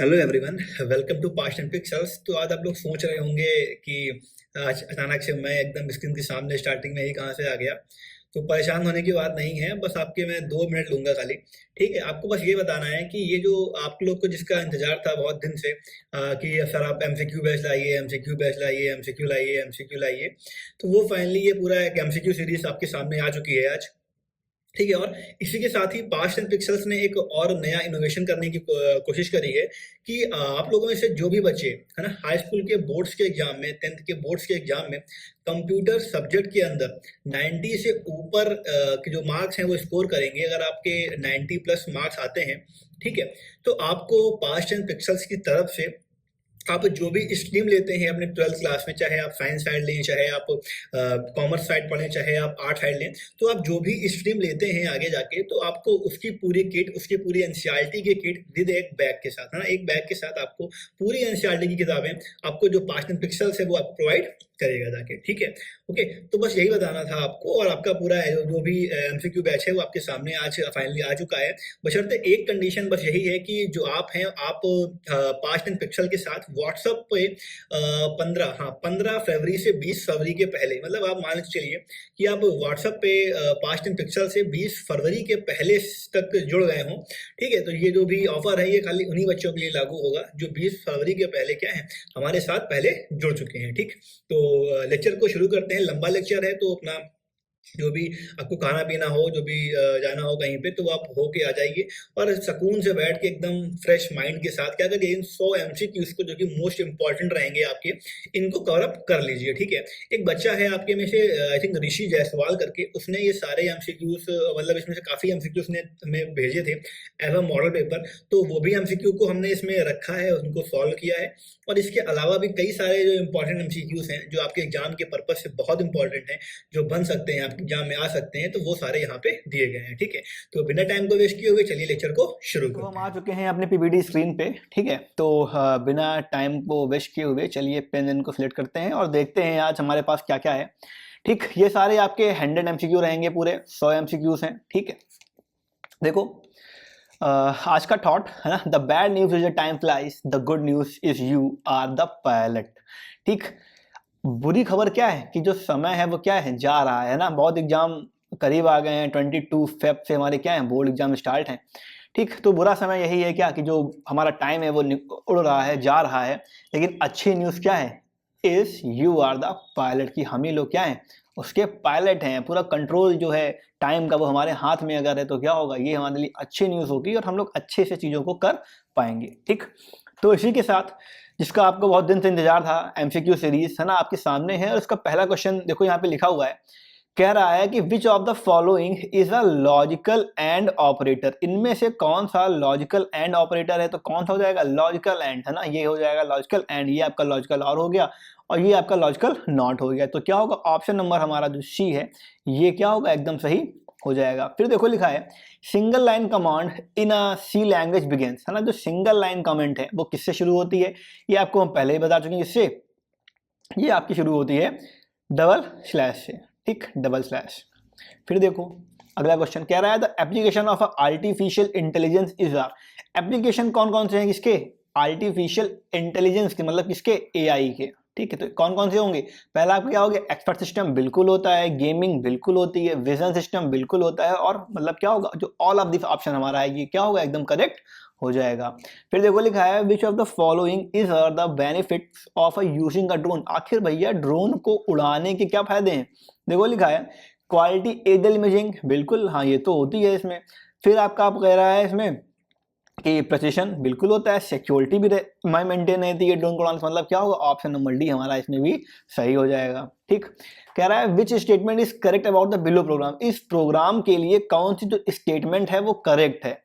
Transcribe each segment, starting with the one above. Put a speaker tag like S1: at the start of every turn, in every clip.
S1: Hello everyone, welcome to Past and Pixels. तो आज आप लोग सोच रहे होंगे कि आज अचानक से मैं एकदम स्क्रीन के सामने स्टार्टिंग में ही कहाँ से आ गया। तो परेशान होने की बात नहीं है, बस आपके मैं 2 मिनट लूंगा खाली। ठीक है, आपको बस ये बताना है कि ये जो आप लोग को जिसका इंतजार था बहुत दिन से कि सर आप एमसीक्यू बैच लाइए, एमसीक्यू बैच लाइए, एमसीक्यू लाइए, एमसीक्यू लाइए, तो वो फाइनली ये पूरा एक एमसीक्यू सीरीज आपके सामने आ चुकी है आज। ठीक है, और इसी के साथ ही पास्ट एंड पिक्सेल्स ने एक और नया इनोवेशन करने की कोशिश करी है कि आप लोगों में से जो भी बच्चे है ना हाई स्कूल के बोर्ड्स के एग्जाम में, 10th के बोर्ड्स के एग्जाम में कंप्यूटर सब्जेक्ट के अंदर 90 से ऊपर के जो मार्क्स हैं वो स्कोर करेंगे। अगर आपके 90 प्लस मार्क्स आते हैं, ठीक है, तो आपको पास्ट एंड पिक्सेल्स की तरफ से आप जो भी स्ट्रीम लेते हैं अपने 12th क्लास में, चाहे आप साइंस साइड लें, चाहे आप कॉमर्स साइड पढ़ें, चाहे आप आर्ट साइड लें, तो आप जो भी स्ट्रीम लेते हैं आगे जाके, तो आपको उसकी पूरी किट, उसकी पूरी एनसीईआरटी की किट विद एक बैग के साथ, है ना, एक बैग के साथ आपको पूरी एनसीईआरटी की किताबें आपको जो पास्ट एंड पिक्सेल्स है वो आप प्रोवाइड करेगा जाके। ठीक है, ओके। तो बस यही बताना था आपको, और आपका पूरा जो भी एमसीक्यू बैच है वो आपके सामने आज फाइनली आ चुका है। बशर्ते एक कंडीशन बस यही है कि जो आप हैं, आप पास्ट एंड पिक्सल के साथ व्हाट्सएप पे 15 फरवरी से 20 फरवरी के पहले, मतलब आप मान के चलिए कि आप व्हाट्सएप पे पास्ट एंड पिक्सल से 20 फरवरी के पहले तक जुड़ गए हों। ठीक है, तो ये जो भी ऑफर है ये खाली उन्हीं बच्चों के लिए लागू होगा जो 20 फरवरी के पहले क्या है, हमारे साथ पहले जुड़ चुके हैं। ठीक, तो लेक्चर को शुरू करते हैं। लंबा लेक्चर है, तो अपना जो भी आपको खाना पीना हो, जो भी जाना हो कहीं पे, तो आप होके आ जाइए और सुकून से बैठ के एकदम फ्रेश माइंड के साथ क्या करिए, इन 100 एमसीक्यूज को जो कि मोस्ट इंपॉर्टेंट रहेंगे आपके, इनको कवर अप कर लीजिए। ठीक है, एक बच्चा है आपके में से, आई थिंक ऋषि जायसवाल करके, उसने ये सारे एमसीक्यूज, मतलब इसमें से काफी एमसीक्यूज ने हमें भेजे थे एज अ मॉडल पेपर, तो वो भी एमसीक्यू को हमने इसमें रखा है, उनको सॉल्व किया है। और इसके अलावा भी कई सारे जो इंपॉर्टेंट एमसीक्यूज हैं जो आपके एग्जाम के पर्पज से बहुत इंपॉर्टेंट हैं, जो बन सकते हैं आपके एग्जाम में आ सकते हैं, तो वो सारे यहाँ पे दिए गए हैं। ठीक है, तो बिना टाइम को वेस्ट किए हुए चलिए लेक्चर को शुरू
S2: तो हम
S1: करते
S2: आ
S1: हैं।
S2: चुके हैं अपने पीपीटी स्क्रीन पे। ठीक है, तो बिना टाइम को वेस्ट किए हुए चलिए पेन एन को सिलेक्ट करते हैं और देखते हैं आज हमारे पास क्या क्या है। ठीक, ये सारे आपके 100 एमसीक्यू रहेंगे, पूरे 100 एमसीक्यूज हैं। ठीक है, देखो आज का थॉट है ना, the bad news is a time flies, the good news is you are the pilot. ठीक, बुरी खबर क्या है कि जो समय है वो क्या है, जा रहा है ना, बहुत एग्जाम करीब आ गए हैं। 22 फेब से हमारे क्या है, बोर्ड एग्जाम स्टार्ट हैं। ठीक, तो बुरा समय यही है क्या कि जो हमारा टाइम है वो उड़ रहा है, जा रहा है। लेकिन अच्छी न्यूज़ क्या है, is you are the pilot, कि हम ही लोग क्या हैं, उसके पायलट हैं। पूरा कंट्रोल जो है टाइम का वो हमारे हाथ में अगर है तो क्या होगा, ये हमारे लिए अच्छी न्यूज़ होगी और हम लोग अच्छे से चीज़ों को कर पाएंगे। ठीक, तो इसी के साथ जिसका आपको बहुत दिन से इंतजार था, एमसीक्यू सीरीज है ना, आपके सामने है। और उसका पहला क्वेश्चन देखो यहाँ पे लिखा हुआ है, कह रहा है कि which of the following is a logical and operator, इनमें से कौन सा लॉजिकल एंड ऑपरेटर है। तो कौन सा हो जाएगा, लॉजिकल एंड, है ना, ये हो जाएगा लॉजिकल एंड, ये आपका लॉजिकल और हो गया, और ये आपका लॉजिकल नॉट हो गया। तो क्या होगा, ऑप्शन नंबर हमारा जो सी है ये क्या होगा, एकदम सही हो जाएगा। फिर देखो लिखा है, single line command in a C language begins, है ना, जो सिंगल लाइन कमेंट है वो किससे शुरू होती है, ये आपको हम पहले ही बता चुके हैं। इससे ये आपकी शुरू होती है डबल स्लैश से। ठीक, डबल स्लैश। फिर देखो अगला क्वेश्चन कह रहा है, the application of artificial intelligence is are, application कौन कौन से हैं किसके, आर्टिफिशियल इंटेलिजेंस के, मतलब किसके, एआई के। ठीक है, तो कौन कौन से होंगे, पहला आपका क्या होगा, एक्सपर्ट सिस्टम बिल्कुल होता है, गेमिंग बिल्कुल होती है, विजन सिस्टम बिल्कुल होता है, और मतलब क्या होगा, जो ऑल ऑफ दिस ऑप्शन हमारा है ये क्या होगा, एकदम करेक्ट हो जाएगा। फिर देखो लिखा है, which of the following is are the benefits of using a drone, आखिर भैया ड्रोन को उड़ाने के क्या फायदे हैं। देखो लिखा है, क्वालिटी एरियल इमेजिंग, बिल्कुल हाँ ये तो होती है इसमें। फिर आपका आप कह रहा है इसमें कि प्रेसिशन बिल्कुल होता है, सिक्योरिटी भी मेंटेन रहती है ड्रोन को उड़ाने से, मतलब क्या होगा, ऑप्शन नंबर डी हमारा इसमें भी सही हो जाएगा। ठीक, कह रहा है which statement is correct about the below program, इस प्रोग्राम के लिए कौन सी जो स्टेटमेंट है वो करेक्ट है।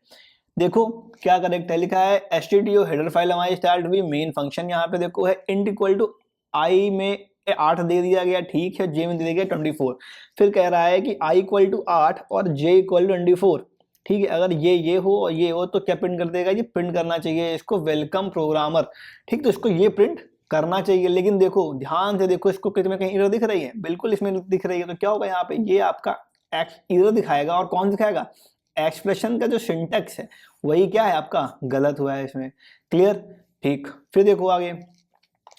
S2: देखो क्या करेक्ट है, लिखा है एसटीटीओ हेडर फाइल हमारी स्टार्ट हुई, मेन फंक्शन यहाँ पे देखो है इंट इक्वल टू आई में 8 दे दिया गया, ठीक है, जे में दे दिया गया 24। फिर कह रहा है कि आई इक्वल टू 8 और जे इक्वल टू 24। ठीक है, अगर ये हो और ये हो तो क्या प्रिंट कर देगा, ये प्रिंट करना चाहिए इसको वेलकम प्रोग्रामर। ठीक, तो इसको ये प्रिंट करना चाहिए। लेकिन देखो ध्यान से देखो, इसको कितने कहीं एरर दिख रही है, बिल्कुल इसमें दिख रही है, तो क्या होगा यहाँ पे, ये आपका एक्स एरर दिखाएगा, और कौन दिखाएगा, एक्सप्रेशन का जो सिंटेक्स है वही क्या है आपका गलत हुआ है इसमें। क्लियर? ठीक, फिर देखो आगे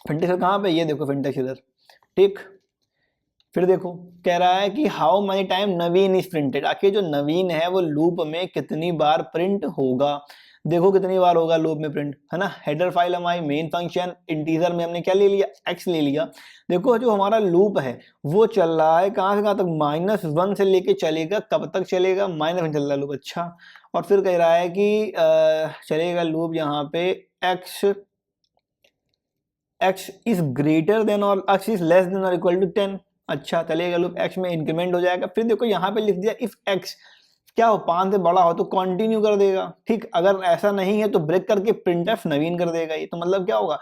S2: फिंटेक्स कहाँ पे, ये देखो फिंटेक्स इधर। ठीक, फिर देखो कह रहा है कि how many time Naveen is printed, आखिर जो नवीन है वो लूप में कितनी बार प्रिंट होगा। देखो कितनी बार होगा लूप में प्रिंट, है ना। हेडर फाइल हमारी मेन फंक्शन इंटीजर में हमने क्या ले लिया, x ले लिया। देखो जो हमारा लूप है वो चल रहा है कहाँ से कहाँ तक, -1 से लेके चलेगा, कब तक चलेगा, -1 चल रहा है लूप। अच्छा, और फिर कह रहा है कि चलेगा लूप यहाँ पे x इज ग्रेटर देन और x इज लेस देन और इक्वल टू 10। अच्छा, चलेगा लूप x में इंक्रीमेंट हो जाएगा। फिर देखो यहाँ पे लिख दिया इफ x क्या हो 5 से बड़ा हो तो कंटिन्यू कर देगा। ठीक, अगर ऐसा नहीं है तो ब्रेक करके प्रिंटफ नवीन कर देगा। ये तो मतलब क्या होगा,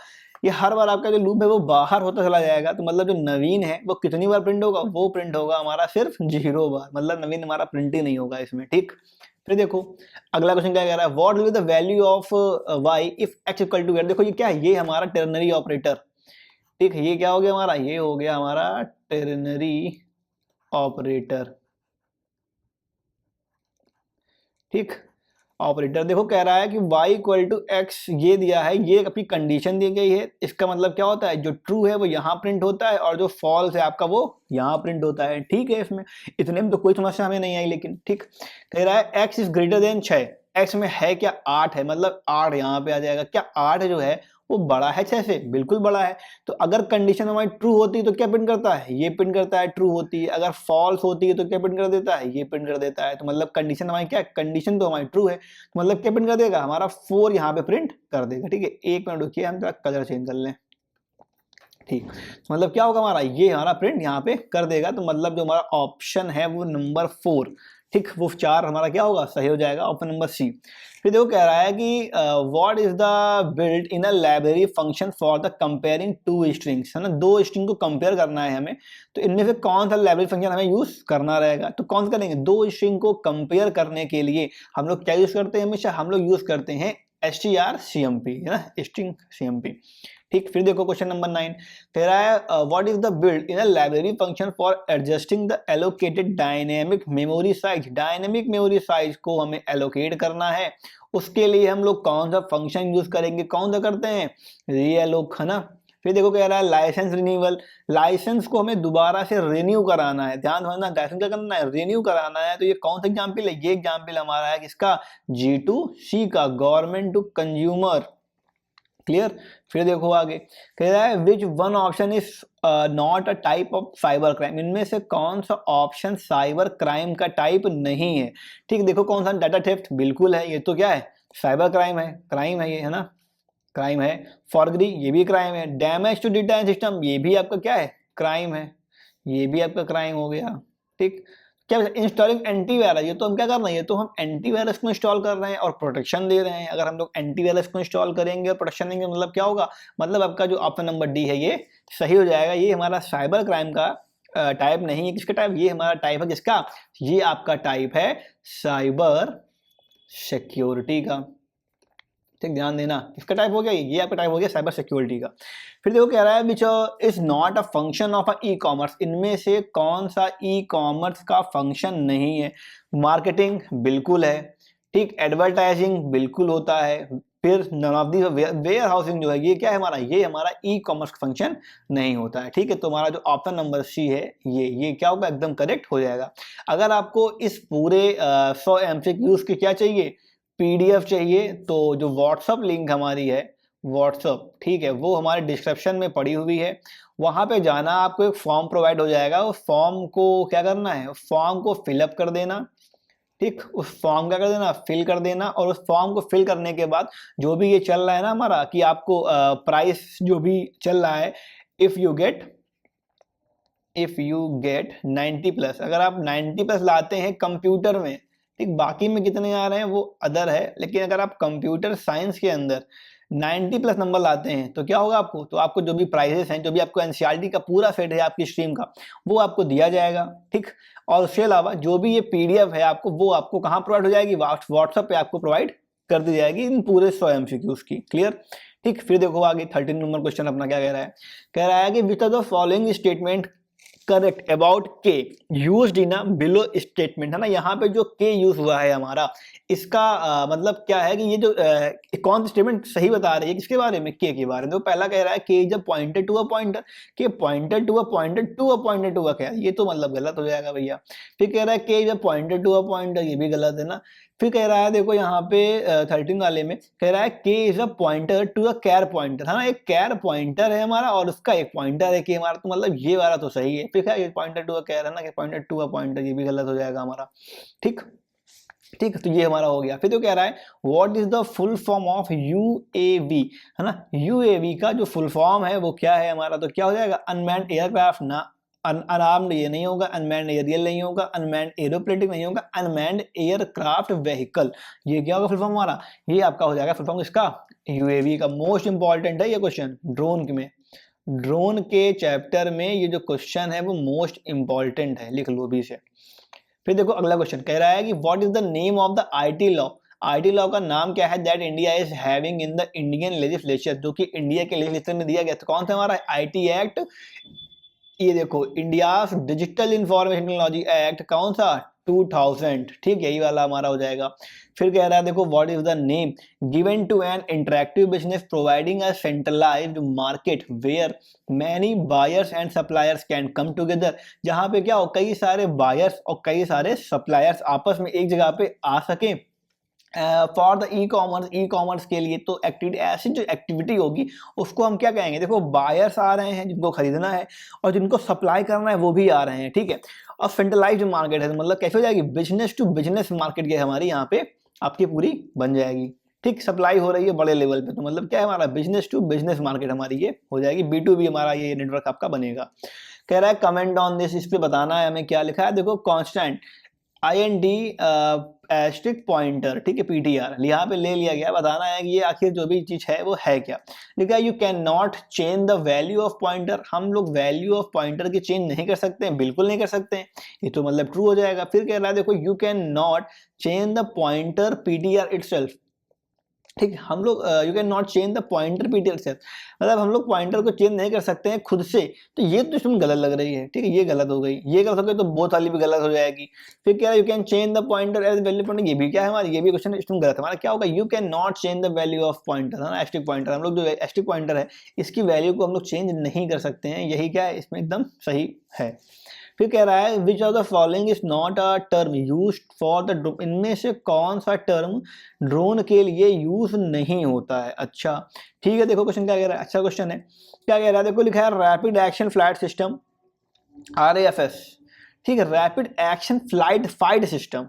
S2: ये हर बार आपका जो लूप है वो बाहर होता चला जाएगा। तो मतलब जो नवीन है वो कितनी बार प्रिंट होगा, वो प्रिंट होगा हमारा सिर्फ 0 बार, मतलब नवीन हमारा प्रिंट ही नहीं होगा इसमें। ठीक, फिर देखो अगला क्वेश्चन क्या कह रहा है, what will be the value of y if x equal to, देखो ये क्या है, ये हमारा टेर्नरी ऑपरेटर। ठीक, ये क्या हो गया हमारा, ये हो गया हमारा टेर्नरी ऑपरेटर। ठीक, ऑपरेटर देखो कह रहा है कि y इक्वल टू एक्स, ये दिया है, ये अपनी कंडीशन दी गई है। इसका मतलब क्या होता है, जो ट्रू है वो यहाँ प्रिंट होता है और जो फॉल्स है आपका वो यहाँ प्रिंट होता है। ठीक है, इसमें इतने में तो कोई समस्या हमें नहीं आई। लेकिन ठीक, कह रहा है x is greater than 6, x में है क्या 8 है, मतलब 8 यहाँ पे आ जाएगा। क्या 8 जो है वो बड़ा है 6 से, बिल्कुल बड़ा है। तो अगर कंडीशन हमारी ट्रू होती है तो क्या प्रिंट करता है, ये प्रिंट करता है, ट्रू होती है। अगर फॉल्स होती है तो क्या प्रिंट कर देता है, ये प्रिंट कर देता है। तो मतलब कंडीशन हमारी क्या है, कंडीशन तो हमारी ट्रू है, तो मतलब क्या प्रिंट कर देगा, हमारा 4 यहाँ पे प्रिंट कर देगा। ठीक है, एक मिनट रुकिए, हम जरा कलर चेंज कर लें। ठीक, तो मतलब क्या होगा हमारा, ये हमारा प्रिंट यहाँ पे कर देगा। तो मतलब जो हमारा ऑप्शन है वो नंबर 4, ठीक, वो 4 हमारा क्या होगा, सही हो जाएगा, ऑप्शन नंबर सी। फिर देखो कह रहा है कि what is the built in a library function for the comparing two strings, है ना, 2 स्ट्रिंग को कंपेयर करना है हमें। तो इनमें से कौन सा लाइब्रेरी फंक्शन हमें यूज करना रहेगा, तो कौन सा करेंगे, 2 स्ट्रिंग को कंपेयर करने के लिए हम लोग क्या यूज करते हैं, हमेशा हम लोग यूज करते हैं strcmp, है ना, स्ट्रिंग cmp। ठीक, फिर देखो क्वेश्चन नंबर 9 कह रहा है what is the build in a library function for adjusting the allocated dynamic memory size, dynamic memory size को हमें एलोकेट करना है। उसके लिए हम लोग कौन सा फंक्शन यूज करेंगे, कौन सा करते हैं, रीएलोक, है ना। फिर देखो कह रहा है लाइसेंस रिन्यूअल, लाइसेंस को हमें दोबारा से रिन्यू कराना है। ध्यान रखना, लाइसेंस क्या करना है, रिन्यू कराना है। तो ये कौन सा एग्जाम्पल है, ये एग्जाम्पल हमारा है किसका, G2C का, गवर्नमेंट टू कंज्यूमर। क्लियर? फिर देखो आगे कह रहा है which one option is not a type of cyber crime, इनमें से कौन सा ऑप्शन साइबर क्राइम का टाइप नहीं है। ठीक, देखो कौन सा, डाटा थेफ्ट बिल्कुल है, ये तो क्या है, साइबर क्राइम है, क्राइम है ये, है ना, क्राइम है। फॉरगरी ये भी क्राइम है। Damage to data and system ये भी आपका क्या है, क्राइम है, ये भी आपका क्राइम हो गया। ठीक, क्या इंस्टॉलिंग एंटीवायरस, ये तो हम क्या कर रहे हैं, ये तो हम एंटीवायरस को इंस्टॉल कर रहे हैं और प्रोटेक्शन दे रहे हैं। अगर हम लोग एंटीवायरस को इंस्टॉल करेंगे और प्रोटेक्शन देंगे मतलब क्या होगा, मतलब आपका जो ऑप्शन नंबर डी है ये सही हो जाएगा। ये हमारा साइबर क्राइम का टाइप नहीं है, किसका टाइप, ये हमारा टाइप है किसका, ये आपका टाइप है साइबर सिक्योरिटी का। ठीक, ध्यान देना, किसका टाइप हो गया, ये आपका टाइप हो गया साइबर सिक्योरिटी का। फिर देखो कह रहा है which is not a function of a e commerce, इनमें से कौन सा ई कॉमर्स का फंक्शन नहीं है। मार्केटिंग बिल्कुल है, ठीक, एडवर्टाइजिंग बिल्कुल होता है, फिर none of the warehousing जो है ये क्या है हमारा, ये हमारा ई कॉमर्स का फंक्शन नहीं होता है। ठीक है, तो हमारा जो ऑप्शन नंबर सी है ये क्या होगा, एकदम करेक्ट हो जाएगा। अगर आपको इस पूरे 100 MCQs के क्या चाहिए, PDF चाहिए, तो जो व्हाट्सअप लिंक हमारी है व्हाट्सअप, ठीक है, वो हमारे डिस्क्रिप्शन में पड़ी हुई है। वहां पे जाना, आपको एक फॉर्म प्रोवाइड हो जाएगा, उस फॉर्म को क्या करना है, फॉर्म को फिलअप कर देना। ठीक, उस फॉर्म क्या कर देना, फिल कर देना। और उस फॉर्म को फिल करने के बाद जो भी ये चल रहा है ना हमारा, कि आपको प्राइस जो भी चल रहा है, इफ यू गेट 90+, अगर आप 90+ लाते हैं कंप्यूटर में, ठीक, बाकी में कितने आ रहे हैं वो अदर है, लेकिन अगर आप कंप्यूटर साइंस के अंदर 90+ नंबर लाते हैं तो क्या होगा आपको, तो आपको जो भी प्राइजेस हैं, जो भी आपको एनसीईआरटी का पूरा सेट है आपकी स्ट्रीम का, वो आपको दिया जाएगा। ठीक, और उसके अलावा जो भी ये PDF है आपको, वो आपको कहाँ प्रोवाइड हो जाएगी, व्हाट्सएप पे आपको प्रोवाइड कर दी जाएगी इन पूरे 100 MCQs की। क्लियर? ठीक, फिर देखो आगे 13 नंबर क्वेश्चन अपना क्या कह रहा है, कह रहा है कि which of the following statement correct about K used in a below statement, है ना। यहाँ पे जो के यूज हुआ है हमारा, इसका मतलब क्या है कि ये जो कौन सी स्टेटमेंट सही बता रही है किसके बारे में, के बारे में। तो पहला कह रहा है के जब पॉइंटेड टू अ पॉइंटर, के pointed to a pointed to a pointed to a, क्या ये तो मतलब गलत हो जाएगा भैया। फिर कह रहा है के जब पॉइंटेड टू अ पॉइंटर, ये भी गलत है ना। फिर कह रहा है देखो यहाँ पे 13 वाले में कह रहा है के is a pointer to a char pointer, है ना। एक कैर पॉइंटर है हमारा और उसका एक पॉइंटर है कि हमारा, तो मतलब ये वाला तो सही है। फिर क्या पॉइंटर टू अ कैर है ना, कि पॉइंटर टू अ पॉइंटर, ये भी गलत हो जाएगा हमारा। ठीक ठीक, तो ये हमारा हो गया। फिर तो कह रहा है what is the full form of UAV, है ना। यूएवी का जो फुल फॉर्म है वो क्या है हमारा, तो क्या हो जाएगा अनमैन्ड एयरक्राफ्ट ना, अनआर्म्ड ये नहीं होगा, अनमैन्ड एरियल नहीं होगा, अनमैन्ड एरोप्लेटिक नहीं होगा, अनमैन्ड एयरक्राफ्ट व्हीकल। ये क्या होगा फुल फॉर्म हमारा, ये आपका हो जाएगा फुल फॉर्म इसका यूएवी का। मोस्ट इंपॉर्टेंट है ये क्वेश्चन ड्रोन में, ड्रोन के चैप्टर में ये जो क्वेश्चन है वो मोस्ट इंपॉर्टेंट है, लिख लो अभी से। फिर देखो अगला क्वेश्चन कह रहा है कि what is the name of the IT law, IT law का नाम क्या है that India is having in the Indian legislature, जो कि इंडिया के लेजिस्लेचर में दिया गया। तो कौन सा हमारा आईटी एक्ट, ये देखो India digital information technology act, कौन सा 2000, ठीक है, यही वाला हमारा हो जाएगा। फिर कह रहा है देखो what is the name given to an interactive business providing a centralised market where many buyers and suppliers can come together, जहां पे क्या हो कई सारे बायर्स और कई सारे सप्लायर्स आपस में एक जगह पे आ सके फॉर द ई कॉमर्स के लिए। तो एक्टिविटी, ऐसी जो एक्टिविटी होगी उसको हम क्या कहेंगे, देखो बायर्स आ रहे हैं जिनको खरीदना है और जिनको सप्लाई करना है वो भी आ रहे हैं, ठीक है। और सेंट्रलाइज्ड मार्केट है, तो मतलब कैसे हो जाएगी, बिजनेस टू बिजनेस मार्केट के हमारी यहाँ पे आपकी पूरी बन जाएगी। ठीक, सप्लाई हो रही है बड़े लेवल पे, तो मतलब क्या है हमारा बिजनेस टू बिजनेस मार्केट हमारी ये हो जाएगी, B2B हमारा ये नेटवर्क आपका बनेगा। कह रहा है कमेंट ऑन दिस, इस पे बताना है हमें क्या लिखा है। देखो कांस्टेंट IND एस्ट्रिक पॉइंटर, ठीक है, PTR यहाँ पे ले लिया गया, बताना है कि ये आखिर जो भी चीज है वो है क्या। लिखा है you can not change the value of pointer, हम लोग वैल्यू ऑफ पॉइंटर की चेंज नहीं कर सकते हैं, बिल्कुल नहीं कर सकते हैं, ये तो मतलब ट्रू हो जाएगा। फिर कह रहा है देखो you can not change the pointer PTR itself, ठीक है, हम लोग you can not change the pointer PTR से, मतलब हम लोग पॉइंटर को चेंज नहीं कर सकते हैं खुद से। तो ये तो इसमें गलत लग रही है, ठीक है, ये गलत हो गई, ये गलत हो गई तो बोथ वाली भी गलत हो जाएगी। फिर क्या है you can change the pointer as value pointer, ये भी क्या है हमारा, ये भी क्वेश्चन इसमें गलत है हमारा। क्या होगा you can not change the value of pointer, है ना, एस्ट्रिक पॉइंटर, हम लोग जो एस्ट्रिक पॉइंटर है इसकी वैल्यू को हम लोग चेंज नहीं कर सकते हैं, यही क्या है इसमें एकदम सही है। फिर कह रहा है which of the following is not a term used for the drone, इनमें से कौन सा टर्म ड्रोन के लिए यूज नहीं होता है। अच्छा ठीक है, देखो क्वेश्चन क्या कह रहा है, अच्छा क्वेश्चन है। क्या कह रहा है, देखो लिखा है rapid action flight system, RAFS, ठीक है, rapid action flight fight system.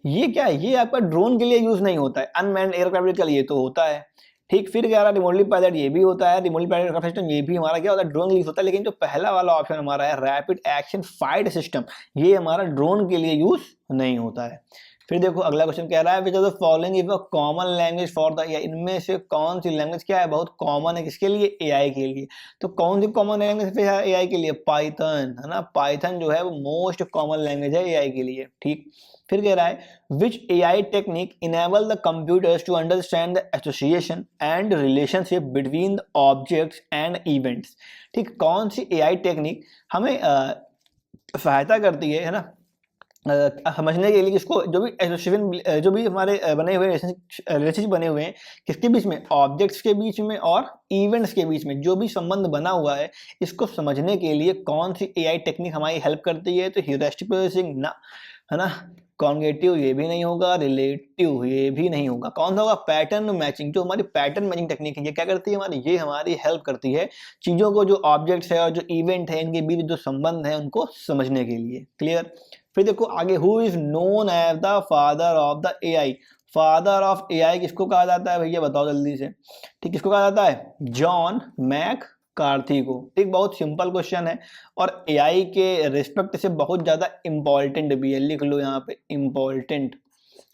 S2: ये क्या है, ये आपका ड्रोन के लिए यूज नहीं होता है, अनमैन्ड एयरक्राफ्ट के लिए तो होता है। ठीक, फिर कह रहा है रिमोटली पायलट, ये भी होता है, रिमोटली पायलट एयरक्राफ्ट सिस्टम ये भी हमारा क्या होता है, ड्रोन के लिए होता है। लेकिन जो पहला वाला ऑप्शन हमारा है रैपिड एक्शन फाइट सिस्टम, ये हमारा ड्रोन के लिए यूज नहीं होता है। फिर देखो अगला क्वेश्चन कह रहा है which of the following is a common language for the AI, इनमें से कौन सी लैंग्वेज क्या है बहुत कॉमन है किसके लिए, AI के लिए। तो कौन सी कॉमन लैंग्वेज है AI के लिए, पाइथन, है ना, पाइथन जो है वो मोस्ट कॉमन लैंग्वेज है AI के लिए। ठीक, फिर कह रहा है which AI technique enable the computers to understand the association and relationship between the objects and events. ठीक, कौन सी AI टेक्निक हमें सहायता करती है ना, समझने के लिए इसको, जो भी एसोसिएशन, जो भी हमारे बने हुए रिलेशनशिप बने हुए हैं किसके बीच में, ऑब्जेक्ट्स के बीच में और इवेंट्स के बीच में, जो भी संबंध बना हुआ है इसको समझने के लिए कौन सी AI टेक्निक हमारी हेल्प करती है। तो ह्यूरिस्टिक प्रोसेसिंग ना, है ना, कॉन्गेटिव ये भी नहीं होगा, रिलेटिव ये भी नहीं होगा, कौन सा होगा, पैटर्न मैचिंग। जो हमारी पैटर्न मैचिंग टेक्निक है ये क्या करती है हमारी, ये हमारी हेल्प करती है चीजों को, जो ऑब्जेक्ट्स है और जो इवेंट है इनके बीच जो संबंध है उनको समझने के लिए। क्लियर। फिर देखो आगे who is known as the father of the AI, father of AI किसको कहा जाता है भैया बताओ जल्दी से। ठीक, किसको कहा जाता है, जॉन मैक कार्थी को। ठीक, बहुत सिंपल क्वेश्चन है और AI के रिस्पेक्ट से बहुत ज्यादा इंपॉर्टेंट भी है, लिख लो यहाँ पे इंपॉर्टेंट।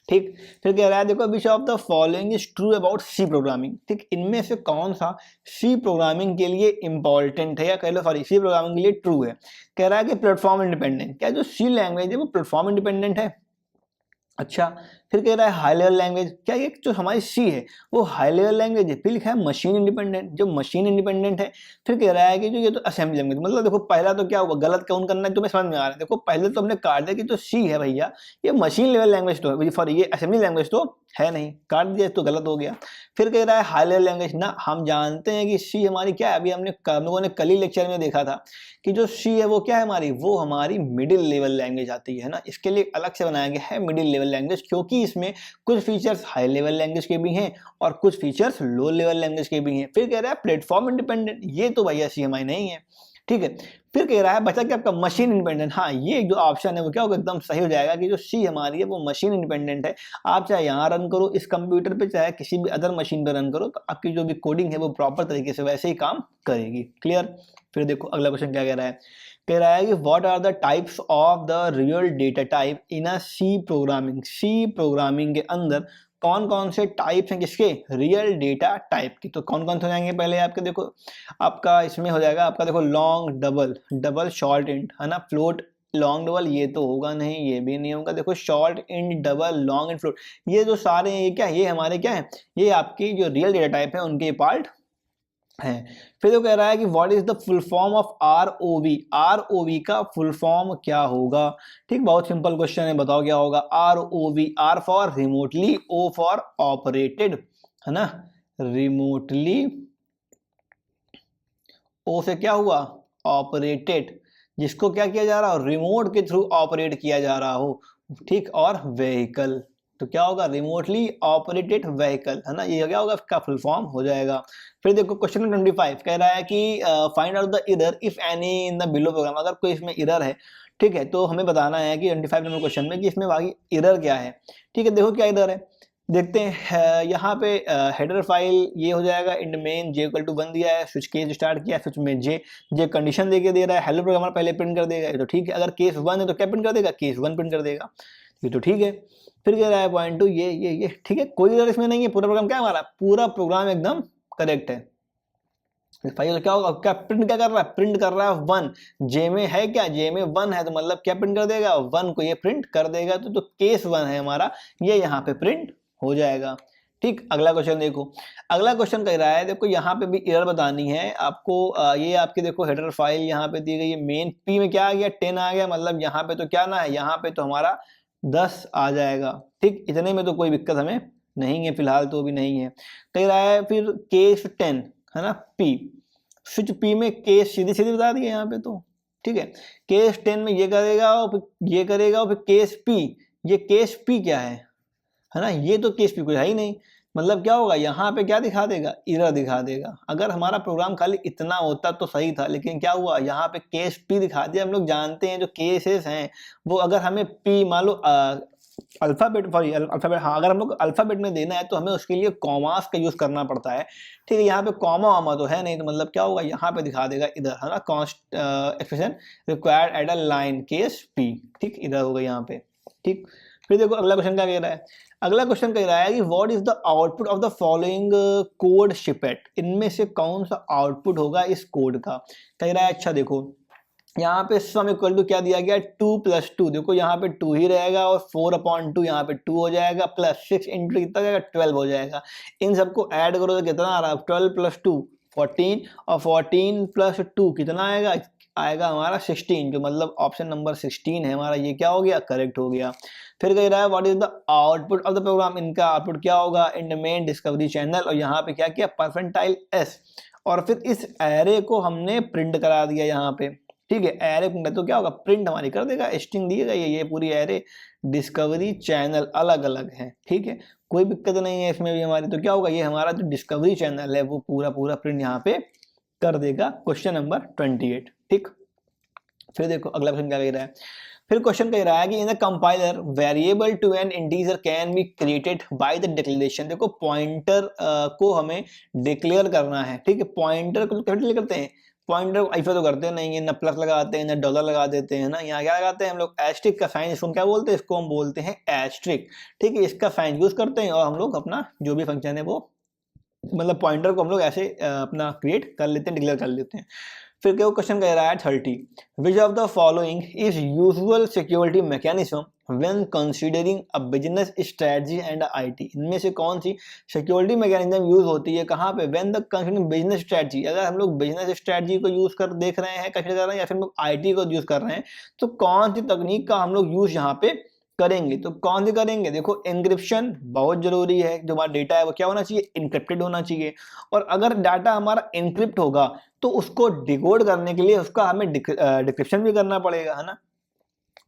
S2: ठीक, फिर कह रहा है देखो which of the following is true about C programming. ठीक, इनमें से कौन सा C प्रोग्रामिंग के लिए इंपॉर्टेंट है, या कह लो सॉरी C प्रोग्रामिंग के लिए ट्रू है। कह रहा है कि प्लेटफॉर्म इंडिपेंडेंट, क्या जो C लैंग्वेज है वो प्लेटफॉर्म इंडिपेंडेंट है, अच्छा, फिर कह रहा है हाई लेवल लैंग्वेज, क्या ये जो हमारी सी है वो हाई लेवल लैंग्वेज है? फिर लिखा है मशीन इंडिपेंडेंट, जो मशीन इंडिपेंडेंट है। फिर कह रहा है कि जो ये तो असेंबली लैंग्वेज, मतलब देखो पहला तो क्या हुआ, गलत काउंट करना है तुम्हें समझ में आ रहा है। देखो पहले तो हमने काट दिया कि जो सी है भैया ये मशीन लेवल लैंग्वेज तो है, सॉरी ये असेंबली लैंग्वेज तो है नहीं, काट दिया तो गलत हो गया। फिर कह रहा है हाई लेवल लैंग्वेज ना, हम जानते हैं कि सी हमारी क्या है, अभी हम लोगों ने कल ही लेक्चर में देखा था कि जो सी है वो क्या है हमारी, वो हमारी मिडिल लेवल लैंग्वेज आती है ना। इसके लिए अलग से बनाया गया है मिडिल लेवल लैंग्वेज, क्योंकि इसमें कुछ फीचर्स हाई लेवल लैंग्वेज के भी हैं और कुछ फीचर्स लो लेवल लैंग्वेज के भी हैं। फिर कह रहा है प्लेटफॉर्म इंडिपेंडेंट, ये तो भैया CMI नहीं है, ठीक है। फिर कह रहा है बचा क्या आपका मशीन इंडिपेंडेंट, हाँ ये जो ऑप्शन है वो क्या होगा, एकदम सही हो जाएगा कि जो सी हमारी है वो मशीन इंडिपेंडेंट है। आप चाहे यहाँ रन करो इस कंप्यूटर पे, चाहे किसी भी अदर मशीन पे रन करो, तो आपकी जो भी कोडिंग है वो प्रॉपर तरीके से वैसे ही काम करेगी। क्लियर। फिर देखो अगला क्वेश्चन क्या कह रहा है कि what are the types of the real data type in a C programming, C programming के अंदर कौन कौन से टाइप्स हैं किसके, रियल डेटा टाइप की। तो कौन कौन से हो जाएंगे, पहले आपके देखो आपका इसमें हो जाएगा आपका देखो long double, double short int है ना, फ्लोट लॉन्ग डबल ये तो होगा नहीं, ये भी नहीं होगा। देखो short int double long int float, ये जो सारे हैं ये क्या है, ये हमारे क्या है, ये आपकी जो रियल डेटा टाइप है उनके पार्ट है। फिर तो कह रहा है कि what is the full form of ROV, ROV का फुल फॉर्म क्या होगा। ठीक, बहुत सिंपल क्वेश्चन है, बताओ क्या होगा। ROV, R for remotely, O for operated है ना, रिमोटली, O से क्या हुआ, ऑपरेटेड, जिसको क्या किया जा रहा हो, रिमोट के थ्रू ऑपरेट किया जा रहा हो, ठीक। और व्हीकल, तो क्या होगा, रिमोटली ऑपरेटेड व्हीकल है ना, ये क्या होगा, इसका फुल फॉर्म हो जाएगा। फिर देखो क्वेश्चन नंबर 25 कह रहा है कि find out the error if any in the below program, अगर कोई इसमें एरर है, ठीक है, तो हमें बताना है कि 25 नंबर क्वेश्चन में कि इसमें बाकी एरर क्या है। ठीक है, देखो क्या एरर है, देखते हैं यहाँ पे हेडर फाइल ये हो जाएगा, int main j equal to 1 दिया है, स्विच केस स्टार्ट किया, स्विच में जे कंडीशन देके दे रहा है, हेलो प्रोग्रामर पहले प्रिंट कर देगा, ये तो ठीक है। अगर केस 1 है तो क्या प्रिंट कर देगा, केस 1 प्रिंट कर देगा, ये तो ठीक है। फिर कह रहा है पॉइंट 2 ये ठीक है, कोई एरर इसमें नहीं है, पूरा प्रोग्राम क्या हमारा, पूरा प्रोग्राम एकदम करेक्ट है। भाई तो क्या होगा, क्या प्रिंट क्या कर रहा है, प्रिंट कर रहा है 1, जे में है क्या, जे में 1 है, तो मतलब क्या प्रिंट कर देगा, 1 को ये प्रिंट कर देगा, तो केस 1 है हमारा, ये यहाँ पे प्रिंट हो जाएगा। ठीक, अगला क्वेश्चन देखो, अगला क्वेश्चन कह रहा है, देखो यहाँ पे भी एरर बतानी है आपको। ये आपके देखो हेडर फाइल यहाँ पे दी गई है, मेन पी में क्या आ गया, 10 आ गया, मतलब यहाँ पे तो क्या ना है, यहाँ पे तो हमारा 10 आ जाएगा। ठीक, इतने में तो कोई दिक्कत हमें नहीं है फिलहाल, तो भी नहीं है। कह रहा है फिर केस 10 है ना, पी, स्विच पी में केस सीधी सीधी बता दिए यहाँ पे तो, ठीक है। केस 10 में ये करेगा और फिर ये करेगा और फिर केस पी, ये केस पी क्या है ना, ये तो केस पी कुछ है ही नहीं, मतलब क्या होगा, यहाँ पे क्या दिखा देगा, एरर दिखा देगा। अगर हमारा प्रोग्राम खाली इतना होता तो सही था, लेकिन क्या हुआ, यहाँ पे केस पी दिखा दिया। हम लोग जानते हैं जो केसेस हैं वो अगर हमें पी मान लो अल्फाबेट, सॉरी अल्फाबेट, हाँ अगर हम लोग अल्फाबेट में देना है तो हमें उसके लिए कॉमास का यूज करना पड़ता है। ठीक है, यहाँ पे कॉमा वामा तो है नहीं, तो मतलब क्या होगा, यहाँ पे दिखा देगा इधर है ना, const expression required at a line case P, ठीक, इधर होगा यहाँ पे। ठीक, फिर देखो अगला क्वेश्चन क्या कह रहा है, अगला क्वेश्चन कह रहा है कि what is the output of the following code snippet, इनमें से कौन सा आउटपुट होगा इस कोड का। कह रहा है अच्छा देखो यहाँ पे सम इक्वल टू क्या दिया गया, 2 + 2, देखो यहाँ पे 2 ही रहेगा और 4/2 यहाँ पे 2 हो जाएगा, प्लस 6 इंटू कितना जाएगा, 12 हो जाएगा। इन सबको ऐड करो तो कितना आ रहा है, 12 + 2 14, और 14 + 2 कितना आएगा, आएगा हमारा 16, जो मतलब ऑप्शन नंबर 16 है हमारा, ये क्या हो गया, करेक्ट हो गया। फिर कह रहा है what is the output of the program, इनका आउटपुट क्या होगा, इन मेन डिस्कवरी चैनल, और यहाँ पे क्या किया, परसेंटाइल S, और फिर इस एरे को हमने प्रिंट करा दिया यहाँ पे। ठीक है, एरे प्रिंट तो क्या होगा, प्रिंट हमारी कर देगा, स्ट्रिंग दी गई है, ये पूरी एरे डिस्कवरी चैनल अलग अलग है। ठीक है, कोई दिक्कत नहीं है इसमें भी हमारी, तो क्या होगा, ये हमारा जो डिस्कवरी चैनल है वो पूरा पूरा प्रिंट यहाँ पे कर देगा। Question number 28। ठीक, फिर देखो अगला क्वेश्चन क्या कह रहा है, फिर क्वेश्चन कह रहा है कि in the compiler variable to an integer can be created by the declaration, देखो पॉइंटर को हमें डिक्लेयर करना है। ठीक है, पॉइंटर को कैसे डिक्लेयर करते हैं, पॉइंटर ऐसे तो करते नहीं है, ना प्लस लगाते हैं ना डॉलर लगा देते हैं ना, यहाँ क्या लगाते हैं हम लोग, एस्ट्रिक का साइन, इसको क्या बोलते हैं, इसको हम बोलते हैं एस्ट्रिक। ठीक है, इसका साइन यूज करते हैं और हम लोग अपना जो भी फंक्शन है वो, मतलब पॉइंटर को हम लोग ऐसे अपना क्रिएट कर लेते हैं, डिक्लेयर कर लेते हैं। फिर क्या क्वेश्चन कह रहा है 30, विच of the following is usual security mechanism when considering a business strategy and IT. इनमें से कौन सी सिक्योरिटी मैकेनिज्म यूज होती है कहाँ पे, when the considering business strategy, अगर हम लोग बिजनेस स्ट्रेटजी को यूज कर देख रहे हैं, कंसीडर कर रहे हैं, या फिर हम लोग आईटी को यूज कर रहे हैं, तो कौन सी तकनीक का हम लोग यूज यहाँ पे करेंगे। तो कौन सी करेंगे, देखो इंक्रिप्शन बहुत जरूरी है, जो हमारा डेटा है वो क्या होना चाहिए, इनक्रिप्टेड होना चाहिए। और अगर डाटा हमारा इनक्रिप्ट होगा तो उसको डिकोड करने के लिए उसका हमें डिक्रिप्शन भी करना पड़ेगा, है ना।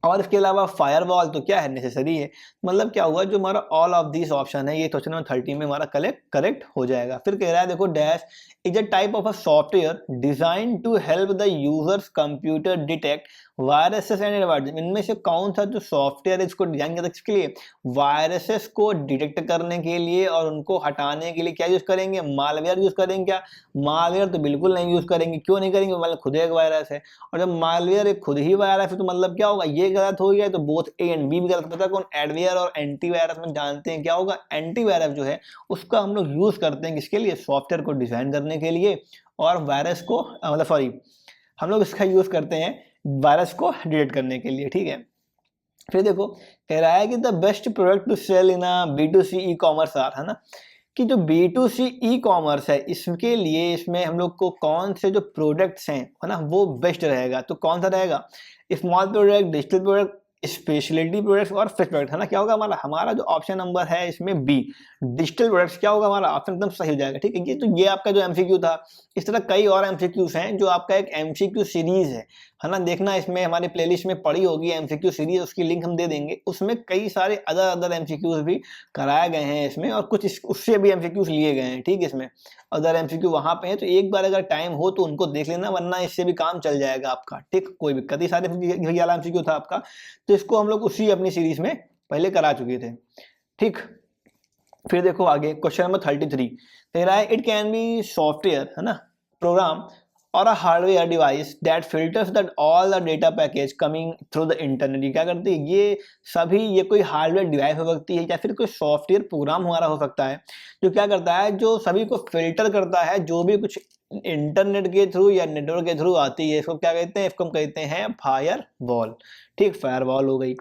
S2: और इसके अलावा फायरवॉल तो क्या है, नेसेसरी है। मतलब क्या हुआ, जो हमारा ऑल ऑफ दिस ऑप्शन है ये क्वेश्चन नंबर 30 में हमारा करेक्ट हो जाएगा। फिर कह रहा है देखो, dash is a type of a software design to help the users computer detect viruses and advertisement. इनमें से कौन सा जो सॉफ्टवेयर है इसको डिजाइन किया किसके लिए, वायरसेस को डिटेक्ट करने के लिए और उनको हटाने के लिए क्या यूज करेंगे, मालवेयर यूज करेंगे। क्या मालवेयर तो बिल्कुल नहीं यूज करेंगे, क्यों नहीं करेंगे, मतलब खुद एक वायरस है, और जब मालवेयर एक खुद ही वायरस है तो मतलब क्या होगा, ये गलत हो गया तो बोथ ए एंड बी भी गलत। पता है कौन, एडवेयर और एंटीवायरस में जानते हैं क्या होगा, एंटीवायरस जो है उसका हम लोग यूज करते हैं किसके लिए, सॉफ्टवेयर को डिजाइन करने के लिए, और वायरस को मतलब सॉरी हम लोग इसका यूज करते हैं वायरस को डिटेक्ट करने के लिए, ठीक है। फिर देखो कह रहा है कि the best product to sell in a B2C e commerce are, है ना, कि जो B2C ई कॉमर्स है इसके लिए इसमें हम लोग को कौन से जो प्रोडक्ट्स हैं, है ना, वो बेस्ट रहेगा। तो कौन सा रहेगा, small product, digital product, speciality products और फिक्स प्रोडक्ट, है ना। क्या होगा हमारा जो ऑप्शन नंबर है इसमें बी, डिजिटल प्रोडक्ट्स, क्या होगा हमारा ऑप्शन एकदम सही हो जाएगा, ठीक है। ये आपका जो एमसीक्यू था, इस तरह कई और एमसीक्यूज हैं जो आपका एक एमसीक्यू सीरीज है ना। देखना इसमें हमारे प्लेलिस्ट में पड़ी होगी एमसीक्यू सीरीज, उसकी लिंक हम दे देंगे। उसमें कई सारे अदर एमसीक्यूज भी कराए गए हैं इसमें, और कुछ उससे भी एमसीक्यूज लिए गए हैं, ठीक है। इसमें अदर एमसीक्यू वहां पे है, तो एक बार अगर टाइम हो तो उनको देख लेना, वरना इससे भी काम चल जाएगा आपका, ठीक। कोई भी कई सारे एमसीक्यू था आपका, तो इसको हम लोग उसी अपनी सीरीज में पहले करा चुके थे, ठीक। फिर देखो आगे क्वेश्चन नंबर 33 कह रहा है, इट कैन बी सॉफ्टवेयर, है ना, प्रोग्राम और अ hardware device that filters that all the data package coming through the internet. ये क्या करती है, ये सभी, ये कोई हार्डवेयर डिवाइस हो सकती है या फिर कोई सॉफ्टवेयर प्रोग्राम हमारा हो सकता है, जो क्या करता है, जो सभी को फिल्टर करता है, जो भी कुछ इंटरनेट के थ्रू या नेटवर्क के थ्रू आती है। इसको क्या कहते हैं, इसको हम कहते हैं फायर वॉल, ठीक, फायर वॉल हो गई।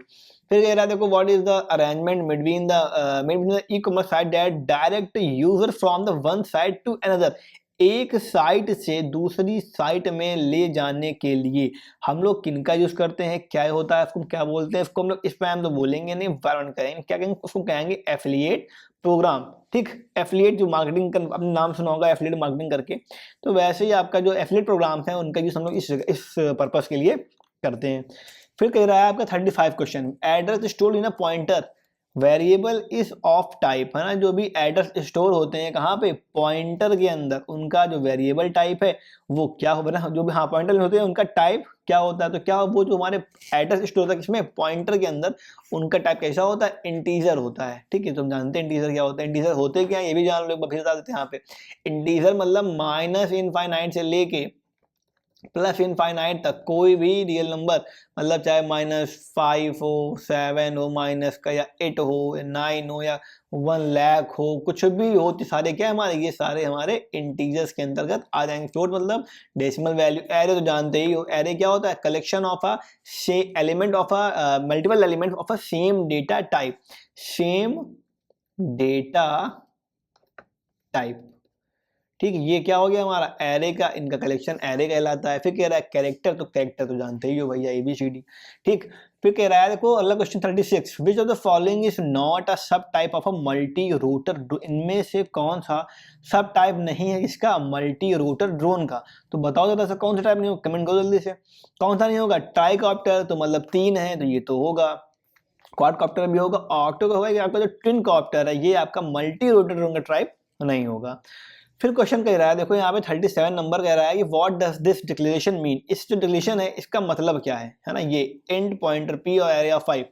S2: फिर कह रहा है देखो, what is the arrangement between the e commerce site that direct user from the one site to another. एक साइट से दूसरी साइट में ले जाने के लिए हम लोग किनका यूज करते हैं, क्या होता है, इसको क्या बोलते हैं, इसको हम लोग स्पैम तो बोलेंगे नहीं, वर्णन करेंगे, क्या कहेंगे, उसको कहेंगे एफिलिएट प्रोग्राम, ठीक। एफिलिएट जो मार्केटिंग का अपना नाम सुना होगा, एफिलिएट मार्केटिंग करके, तो वैसे ही आपका जो एफिलिएट प्रोग्राम है उनका यूज हम लोग इस पर्पस के लिए करते हैं। फिर कह रहा है आपका 35 question, address store in a pointer variable is of type, है ना, जो भी एड्रेस स्टोर होते हैं कहाँ पे, पॉइंटर के अंदर, उनका जो वेरिएबल टाइप है वो क्या होगा ना, जो भी हाँ पॉइंटर में होते हैं उनका टाइप क्या होता है। तो क्या वो जो हमारे एड्रेस स्टोर होता है किसमें, पॉइंटर के अंदर, उनका टाइप कैसा होता है, इंटीजर होता है, ठीक है। तुम जानते हैं इंटीजर क्या होता है, इंटीजर होते क्या है ये भी जान लो, फिर बता देते हैं यहाँ पे। इंटीजर मतलब माइनस इनफाइनाइट से लेके प्लस इनफाइनाइट तक कोई भी रियल नंबर, मतलब चाहे -5 हो, 7 हो माइनस का, या 8 हो, या 9 हो, या 1 लाख हो, कुछ भी हो, तो सारे क्या हमारे, ये सारे हमारे इंटीजर्स के अंतर्गत आ जाएंगे। फ्लोट मतलब डेसिमल वैल्यू। एरे तो जानते ही हो, एरे क्या होता है, collection of a element of a multiple element of a same data type, same data type, ठीक है। ये क्या हो गया हमारा एरे का, इनका कलेक्शन एरे कहलाता है। फिर कह रहा है कैरेक्टर, तो कैरेक्टर तो जानते ही हो भैया, ABCD, ठीक। फिर कह रहा है देखो अगला question 36, which of the following is not a sub type of a multi rotor. इनमें से कौन सा सब टाइप नहीं है इसका, मल्टी रोटर ड्रोन का। तो बताओ जरा सा कौन सा टाइप नहीं होगा, कमेंट करो जल्दी से, कौन सा नहीं होगा। ट्राइकॉप्टर तो मतलब 3 है, तो ये तो होगा। क्वाडकॉप्टर भी होगा, ऑक्टो का होगा, कि आपका जो ट्विन कॉप्टर है ये आपका मल्टी रोटर ड्रोन का टाइप नहीं होगा। फिर क्वेश्चन कह रहा है देखो यहाँ पे 37 नंबर कह रहा है कि what does this declaration mean. इस जो डिक्लेरेशन है इसका मतलब क्या है ना, ये एंड पॉइंटर P और एरिया 5,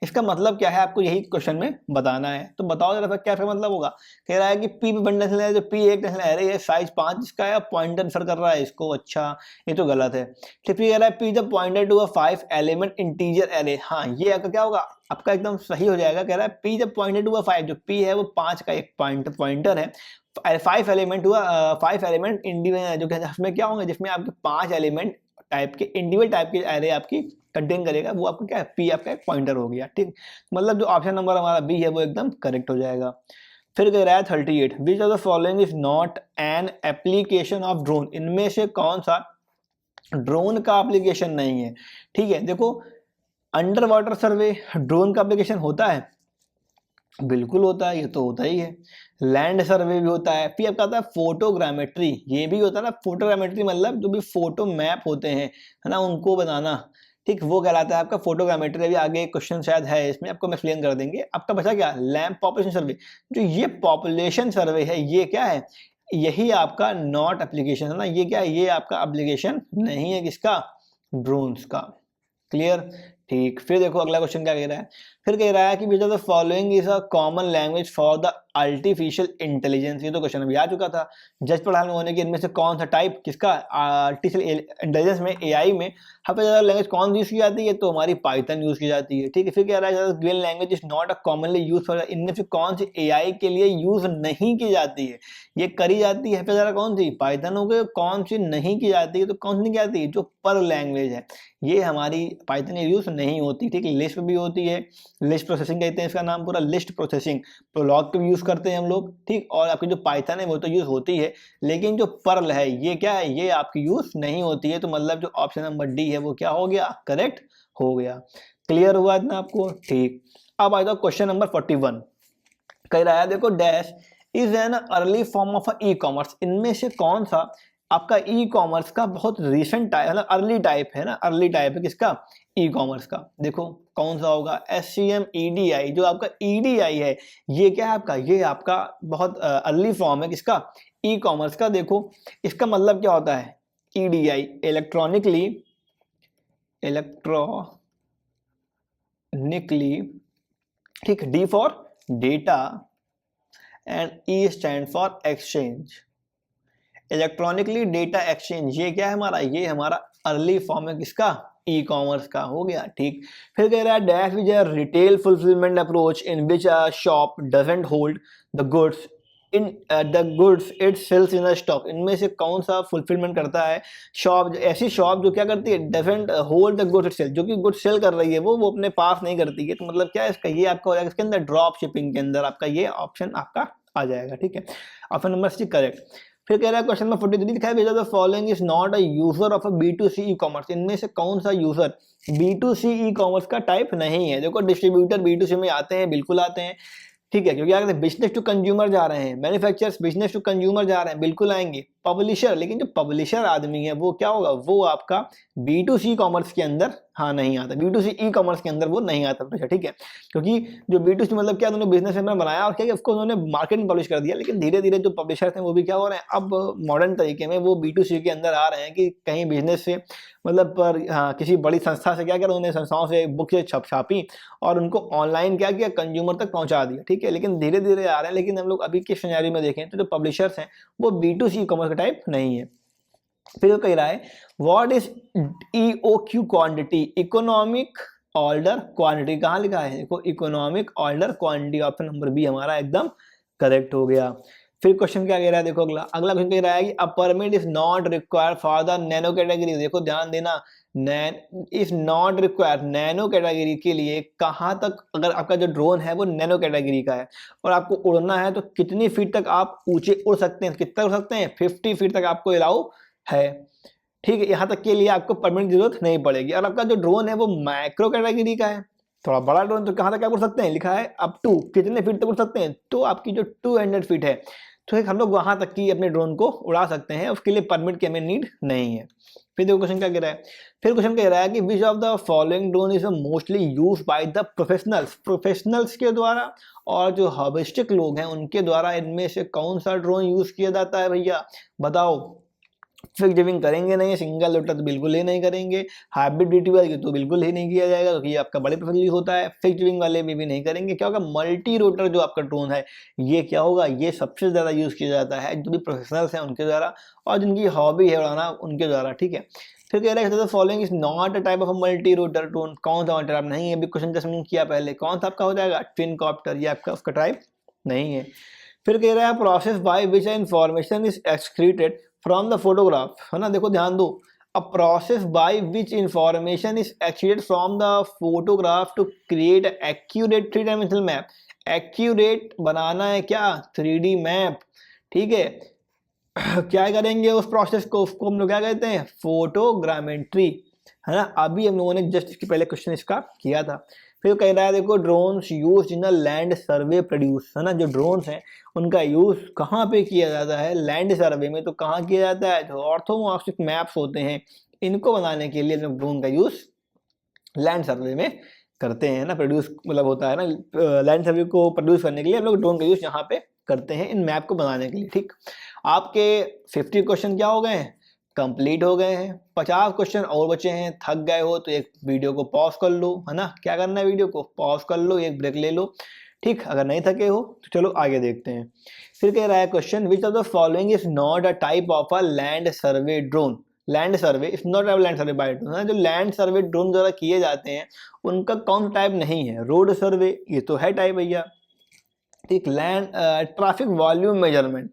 S2: इसका मतलब क्या है आपको यही क्वेश्चन में बताना है। तो बताओ जरा क्या इसका मतलब होगा। कह रहा है कि P पे बंडल है, जो P एक नेशनल एरे है, साइज 5 इसका है, पॉइंटर रिफर कर रहा है इसको, अच्छा ये तो गलत है। फिर कह रहा है P the pointer to a 5 element integer array, हाँ ये आपका क्या होगा, आपका एकदम सही हो जाएगा। कह रहा है P जब पॉइंटेड टू 5, जो P है वो 5 का एक पॉइंटर है, 5 एलिमेंट हुआ, 5 एलिमेंट इंडिविजुअल जो कहते हैं उसमें क्या होंगे, जिसमें आपके 5 एलिमेंट टाइप के इंडिविजुअल टाइप के एरे आपकी कंटेन करेगा, वो आपका क्या है, पी आपका एक पॉइंटर हो गया। ठीक, मतलब जो ऑप्शन नंबर हमारा बी है वो एकदम करेक्ट हो जाएगा। फिर कह रहा है 38, विच of the following is not an application of drone, इनमें से कौन सा ड्रोन का एप्लीकेशन नहीं है। ठीक है, देखो अंडर वाटर सर्वे ड्रोन का एप्लीकेशन होता है, बिल्कुल होता है, ये तो होता ही है। लैंड सर्वे भी होता है, फिर आपका आता है फोटोग्रामेट्री, ये भी होता है ना। फोटोग्रामेट्री मतलब जो भी फोटो मैप होते हैं, है ना, उनको बनाना, ठीक, वो कहलाता है आपका फोटोग्रामेट्री। अभी आगे क्वेश्चन शायद है इसमें, आपको मैं एक्सप्लेन कर देंगे। आपका बचा क्या, लैंड पॉपुलेशन सर्वे। जो ये पॉपुलेशन सर्वे है, ये क्या है, यही आपका नॉट एप्लीकेशन है ना, ये क्या है, ये आपका एप्लीकेशन नहीं है, किसका, ड्रोन्स का। क्लियर, ठीक। फिर देखो अगला क्वेश्चन क्या कह रहा है, फिर कह रहा है कि which of the following is a common language for the artificial intelligence. ये तो क्वेश्चन अभी आ चुका था, जज पढ़ाने होने के, इनमें से कौन सा टाइप किसका आर्टिफिशियल इंटेलिजेंस में, एआई में सबसे ज्यादा लैंग्वेज कौन यूज की जाती है, तो हमारी पाइथन यूज की जाती है। ठीक है, फिर कह रहा है given language is not a commonly use for, इनमें से कौन सी एआई के लिए यूज नहीं की जाती है, ये करी जाती है, फिर जरा कौन सी, पाइथन हो गई, कौन सी नहीं की जाती है, तो कौन सी नहीं की जाती है, जो पर लैंग्वेज है, ये हमारी पाइथन यूज नहीं होती। ठीक है, लिस्ट भी होती है, लिस्ट प्रोसेसिंग कहते हैं इसका नाम पूरा, लिस्ट प्रोसेसिंग, प्रोलॉग भी यूज करते हैं हम लोग। ठीक, और आपकी जो पाइथन है वो तो यूज होती है, लेकिन जो पर्ल है ये क्या है, ये आपकी यूज नहीं होती है। तो मतलब जो ऑप्शन नंबर डी है वो क्या हो गया, करेक्ट हो गया। क्लियर हुआ इतना आपको, ठीक। अब आ जाओ क्वेश्चन नंबर 41, कह रहा है देखो, dash is an early form of e commerce, इनमें से कौन सा आपका ई कॉमर्स का बहुत रिसेंट टाइप, मतलब अर्ली टाइप है ना, अर्ली टाइप है किसका, ई कॉमर्स का। देखो कौन सा होगा, SCM EDI, जो आपका EDI है, ये क्या है आपका, ये आपका बहुत अर्ली फॉर्म है किसका, ई कॉमर्स का। देखो इसका मतलब क्या होता है, EDI इलेक्ट्रॉनिकली ठीक, D for data and E stand for exchange, electronically data exchange, ये क्या है हमारा, ये हमारा अर्ली फॉर्म है किसका, ई कॉमर्स का, हो गया। ठीक, फिर कह रहा है dash which a retail fulfilment approach in which a shop doesn't hold the goods in the goods it sells in a stock, इनमें से कौन सा फुलफिलमेंट करता है शॉप, ऐसी शॉप जो क्या करती है, doesn't hold the goods it sell, जो कि गुड्स सेल कर रही है वो अपने पास नहीं करती है। तो मतलब क्या है इसका, ये आपका हो जाएगा इसके अंदर ड्रॉप शिपिंग के अंदर आपका ये ऑप्शन आपका आ जाएगा। ठीक है, ऑप्शन नंबर सी करेक्ट। फिर कह रहा है क्वेश्चन नंबर 43 लिखा है the following is not a user of a B2C e commerce, इनमें से कौन सा यूजर B2C ई कॉमर्स का टाइप नहीं है। देखो डिस्ट्रीब्यूटर B2C में आते हैं, बिल्कुल आते हैं। ठीक है, क्योंकि अगर बिजनेस टू कंज्यूमर जा रहे हैं, मैन्युफैक्चरर्स बिजनेस टू कंज्यूमर जा रहे हैं, बिल्कुल आएंगे। पब्लिशर, लेकिन जो पब्लिशर आदमी है वो क्या होगा, वो आपका B2C कॉमर्स के अंदर हाँ नहीं आता, B2C ई कॉमर्स के अंदर वो नहीं आता। ठीक है, क्योंकि जो B2C मतलब क्या, उन्होंने बिजनेस में बनाया और क्या उसको उन्होंने मार्केट में पब्लिश कर दिया, लेकिन धीरे धीरे जो पब्लिशर्स हैं वो भी क्या हो रहे हैं, अब मॉडर्न तरीके में वो B2C के अंदर आ रहे हैं कि कहीं बिजनेस से मतलब पर हाँ किसी बड़ी संस्था से क्या करा, उन्होंने संस्थाओं से बुक से छापी और उनको ऑनलाइन क्या किया, कंज्यूमर तक पहुंचा दिया। ठीक है, लेकिन धीरे धीरे आ रहे हैं। लेकिन हम लोग अभी के सिनेरियो में देखें तो जो पब्लिशर्स हैं वो B2C कॉमर्स का टाइप नहीं है। फिर वो कह रहा है what is EOQ quantity, economic order quantity, कहाँ लिखा है, देखो economic order quantity, option number B हमारा एकदम करेक्ट हो गया। फिर क्वेश्चन क्या कह रहा है, देखो अगला क्वेश्चन कह रहा है कि a permit is not required for the nano category, देखो ध्यान देना, is not required nano category के लिए कहाँ तक, अगर आपका जो ड्रोन है वो नैनो कैटेगरी का है और आपको उड़ना है तो कितनी फीट तक आप ऊंचे उड़ सकते हैं, कितना उड़ सकते हैं, 50 फीट तक आपको अलाउ है। ठीक है, यहाँ तक के लिए आपको परमिट की जरूरत नहीं पड़ेगी। और आपका जो ड्रोन है वो माइक्रो कैटेगरी का है, थोड़ा बड़ा ड्रोन, तो कहाँ तक आप उड़ सकते हैं, लिखा है अप टू, कितने फीट तक उड़ सकते हैं, तो आपकी जो 200 फीट है, तो एक हम लोग वहां तक की अपने ड्रोन को उड़ा सकते हैं, उसके लिए परमिट की हमें नीड नहीं है। फिर देखो क्वेश्चन क्या कह रहा है, फिर क्वेश्चन कह रहा है कि which of the following drone is mostly use by the professionals के द्वारा और जो हॉबिस्टिक लोग हैं उनके द्वारा, इनमें से कौन सा ड्रोन यूज किया जाता है भैया, बताओ। फिक्स ड्राइविंग करेंगे नहीं, सिंगल रोटर तो बिल्कुल ही नहीं करेंगे, हाइब्रिड ड्यूटी वाले तो बिल्कुल ही नहीं किया जाएगा क्योंकि आपका बड़े प्रोफेशनल होता है, फिक्स ड्राइविंग वाले में भी नहीं करेंगे। क्या होगा, मल्टी रोटर जो आपका ड्रोन है ये क्या होगा, ये सबसे ज़्यादा यूज़ किया जाता है जो भी प्रोफेशनल्स हैं उनके द्वारा और जिनकी हॉबी है उड़ाना उनके द्वारा। ठीक है, फिर कह रहे हैं following is not a type of multi rotor drone, कौन सा टाइप नहीं है, अभी क्वेश्चन जस्ट किया पहले, कौन सा आपका हो जाएगा, ट्विन कॉप्टर, ये आपका उसका टाइप नहीं है। फिर कह रहा है process by which information is extracted from the photograph, है ना, देखो ध्यान दो, a process by which information is extracted from the photograph to create accurate 3 dimensional map. Accurate बनाना है क्या, 3D मैप, ठीक है। क्या करेंगे उस प्रोसेस को, उसको हम लोग क्या कहते हैं, फोटोग्रामेट्री, है ना। अभी हम लोगों ने जस्ट इसके पहले क्वेश्चन इसका किया था। फिर कह रहा है देखो drones use in land survey produce, है ना, जो ड्रोन्स हैं उनका यूज कहाँ पे किया जाता है, लैंड सर्वे में। तो कहाँ किया जाता है, जो ऑर्थोमॉर्फिक मैप्स होते हैं इनको बनाने के लिए लोग ड्रोन का यूज लैंड सर्वे में करते हैं ना, प्रोड्यूस मतलब होता है ना, लैंड सर्वे को प्रोड्यूस करने के लिए हम लोग ड्रोन का यूज यहाँ पे करते हैं इन मैप को बनाने के लिए, ठीक। आपके 50 क्वेश्चन क्या हो गए हैं, कंप्लीट हो गए हैं। 50 क्वेश्चन और बचे हैं। थक गए हो तो एक वीडियो को पॉज कर लो, है ना, क्या करना है, वीडियो को पॉज कर लो, एक ब्रेक ले लो, ठीक। अगर नहीं थके हो तो चलो आगे देखते हैं। फिर कह रहा है question, which of the following is not a type of a land survey drone. Land survey is not a land survey by drone, जो लैंड सर्वे ड्रोन द्वारा किए जाते हैं उनका कौन टाइप नहीं है, रोड सर्वे, ये तो है टाइप भैया, ठीक। Land traffic volume measurement,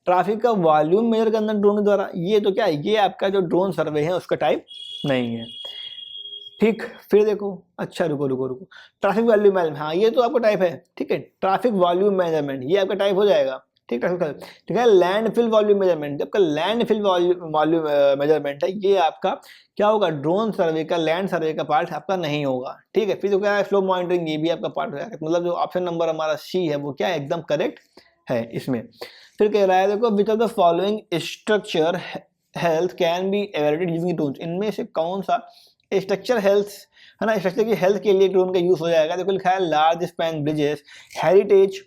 S2: traffic का वॉल्यूम मेजर करना ड्रोन द्वारा, ये तो क्या है, ये आपका जो ड्रोन सर्वे है उसका टाइप नहीं है, ठीक। फिर देखो, अच्छा रुको रुको रुको, ट्रैफिक वॉल्यूम मैनेजमेंट, हाँ ये तो आपका टाइप है, ठीक है। ट्रैफिक वॉल्यूम मैनेजमेंट ये आपका टाइप हो जाएगा, ठीक। ट्रैफिक, ठीक है। लैंडफिल वॉल्यूम मेजरमेंट, आपका लैंडफिल वॉल्यूम मेजरमेंट है, ये आपका क्या होगा, ड्रोन सर्वे का, लैंड सर्वे का पार्ट आपका नहीं होगा, ठीक है। फिर तो क्या है, फ्लो मॉनिटरिंग, ये भी आपका पार्ट हो जाएगा। मतलब जो ऑप्शन नंबर हमारा सी है वो क्या है, एकदम करेक्ट है इसमें। फिर कह रहा है देखो, which of the following structure health can be evaluated using drones, इनमें से कौन सा स्ट्रक्चर हेल्थ, है ना, स्ट्रक्चर की हेल्थ के लिए ड्रोन का यूज हो जाएगा। देखो लिखा है large span bridges, heritage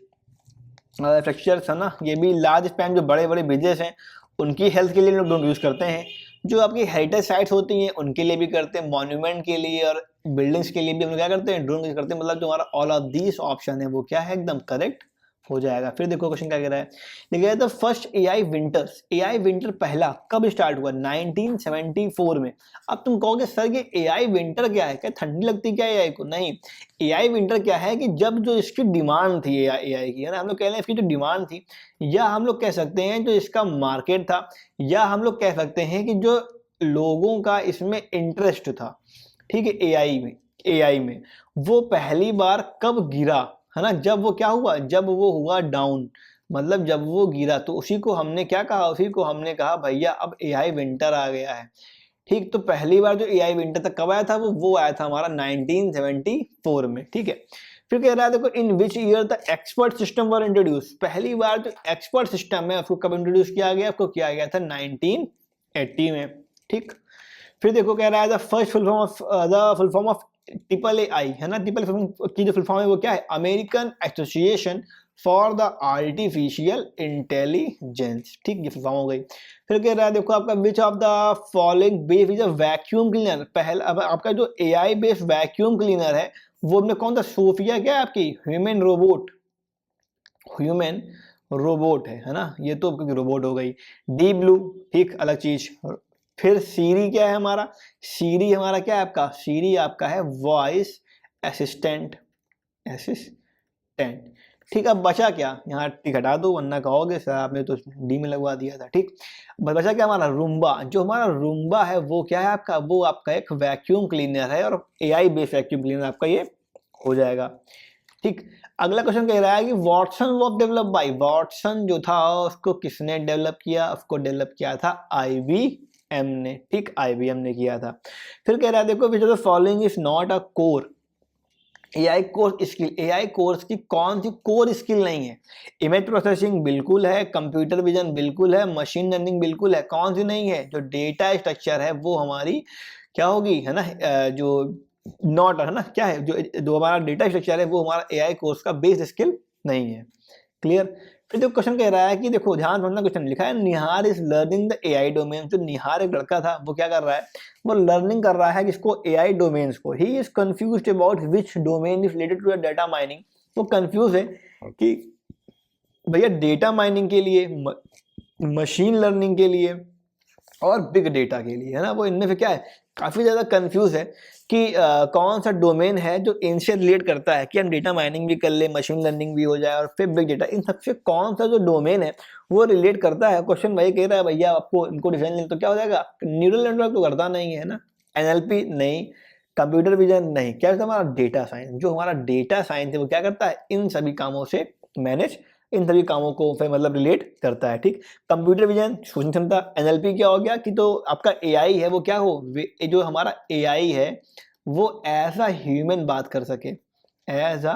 S2: structures, है ना, ये भी लार्ज स्पैन जो बड़े बड़े ब्रिजेस हैं उनकी हेल्थ के लिए लोग ड्रोन यूज करते हैं। जो आपकी हेरिटेज साइट्स होती हैं उनके लिए भी करते हैं, मॉन्यूमेंट के लिए और बिल्डिंग्स के लिए भी हम लोग क्या करते हैं, ड्रोन यूज करते हैं। मतलब जो हमारा ऑल ऑफ दीस ऑप्शन है वो क्या है, एकदम करेक्ट हो जाएगा। फिर देखो क्वेश्चन क्या कह रहा है, देखिए the first AI winters, AI winter पहला कब स्टार्ट हुआ, 1974 में। अब तुम कहोगे सर ये एआई विंटर क्या है, क्या ठंडी लगती क्या एआई को, नहीं। एआई विंटर क्या है कि जब जो इसकी डिमांड थी एआई की, है ना, हम लोग कह रहे हैं इसकी जो डिमांड थी, या हम लोग कह सकते हैं जो इसका मार्केट था, या हम लोग कह सकते हैं कि जो लोगों का इसमें इंटरेस्ट था, ठीक है, एआई में वो पहली बार कब गिरा, है ना, जब वो क्या हुआ, जब वो हुआ डाउन, मतलब जब वो गिरा, तो उसी को हमने क्या कहा, उसी को हमने कहा भैया अब एआई विंटर आ गया है, ठीक। तो पहली बार जो एआई विंटर तक कब आया था, वो आया था हमारा 1974 में, ठीक है। फिर कह रहा है देखो, in which year the expert system were introduce, पहली बार जो एक्सपर्ट सिस्टम है उसको कब इंट्रोड्यूस किया गया, आपको किया गया था 1980 में, ठीक। फिर देखो कह रहा है the first full form of triple AI, है ना, ट्रिपल की जो फुल फॉर्म है वो क्या है, American association for the artificial intelligence, ठीक, ये फुल फॉर्म हो गई। फिर कह रहा है देखो आपका विच of the following base is a vacuum cleaner, पहला अब आपका जो AI बेस्ड वैक्यूम क्लीनर है वो हमने कौन सा, सोफिया क्या है आपकी ह्यूमन रोबोट है ना, ये तो रोबोट हो गई। डी ब्लू, ठीक, अलग चीज। फिर सीरी क्या है हमारा, सीरी हमारा क्या है आपका, सीरी आपका है वॉइस असिस्टेंट, ठीक। अब बचा क्या, यहाँ टिक हटा दो वरना कहोगे सर आपने तो डी में लगवा दिया था, ठीक। बचा क्या हमारा रूम्बा, जो हमारा रूम्बा है वो क्या है आपका, वो आपका एक वैक्यूम क्लीनर है और एआई बेस्ड वैक्यूम क्लीनर आपका ये हो जाएगा, ठीक। अगला क्वेश्चन कह रहा है कि Watson was develop by, Watson जो था उसको किसने डेवलप किया, उसको डेवलप किया था IBM ने, ठीक, IBM ने किया था। फिर कह रहा है देखो which of the following is not a core AI course skill, AI course की कौन सी कोर स्किल नहीं है, इमेज प्रोसेसिंग बिल्कुल है, कंप्यूटर विजन बिल्कुल है, मशीन लर्निंग बिल्कुल है, कौन सी नहीं है, जो डेटा स्ट्रक्चर है वो हमारी क्या होगी, है ना, जो नॉट, है ना, क्या है, जो हमारा डेटा स्ट्रक्चर है वो हमारा एआई कोर्स का बेस स्किल नहीं है, क्लियर। फिर जो क्वेश्चन कह रहा है कि देखो ध्यान रखना, क्वेश्चन लिखा है Nihar is learning the AI domain, जो निहार एक लड़का था वो क्या कर रहा है, वो लर्निंग कर रहा है किसको, एआई डोमेन्स को। He is confused about which domain is related to the data mining, वो कंफ्यूज है कि भैया डेटा माइनिंग के लिए, मशीन लर्निंग के लिए और बिग डेटा के लिए, है ना। वो इनमें से क्या है, काफ़ी ज़्यादा कंफ्यूज है कि कौन सा डोमेन है जो इनसे रिलेट करता है कि हम डेटा माइनिंग भी कर ले, मशीन लर्निंग भी हो जाए और फिर बिग डेटा, इन सबसे कौन सा जो डोमेन है वो रिलेट करता है। क्वेश्चन वही कह रहा है भैया आपको इनको डिजाइन ले तो क्या हो जाएगा, न्यूरल नेटवर्क तो करता नहीं है ना, एनएलपी नहीं, कंप्यूटर विजन नहीं, क्या होता है हमारा डेटा साइंस। जो हमारा डेटा साइंस है वो क्या करता है, इन सभी कामों से मैनेज, इन सभी कामों को फिर मतलब रिलेट करता है, ठीक। कंप्यूटर विजन सोचने क्षमता, एनएलपी क्या हो गया कि तो आपका एआई है वो क्या हो, जो हमारा एआई है वो एज अ ह्यूमन बात कर सके, एज अ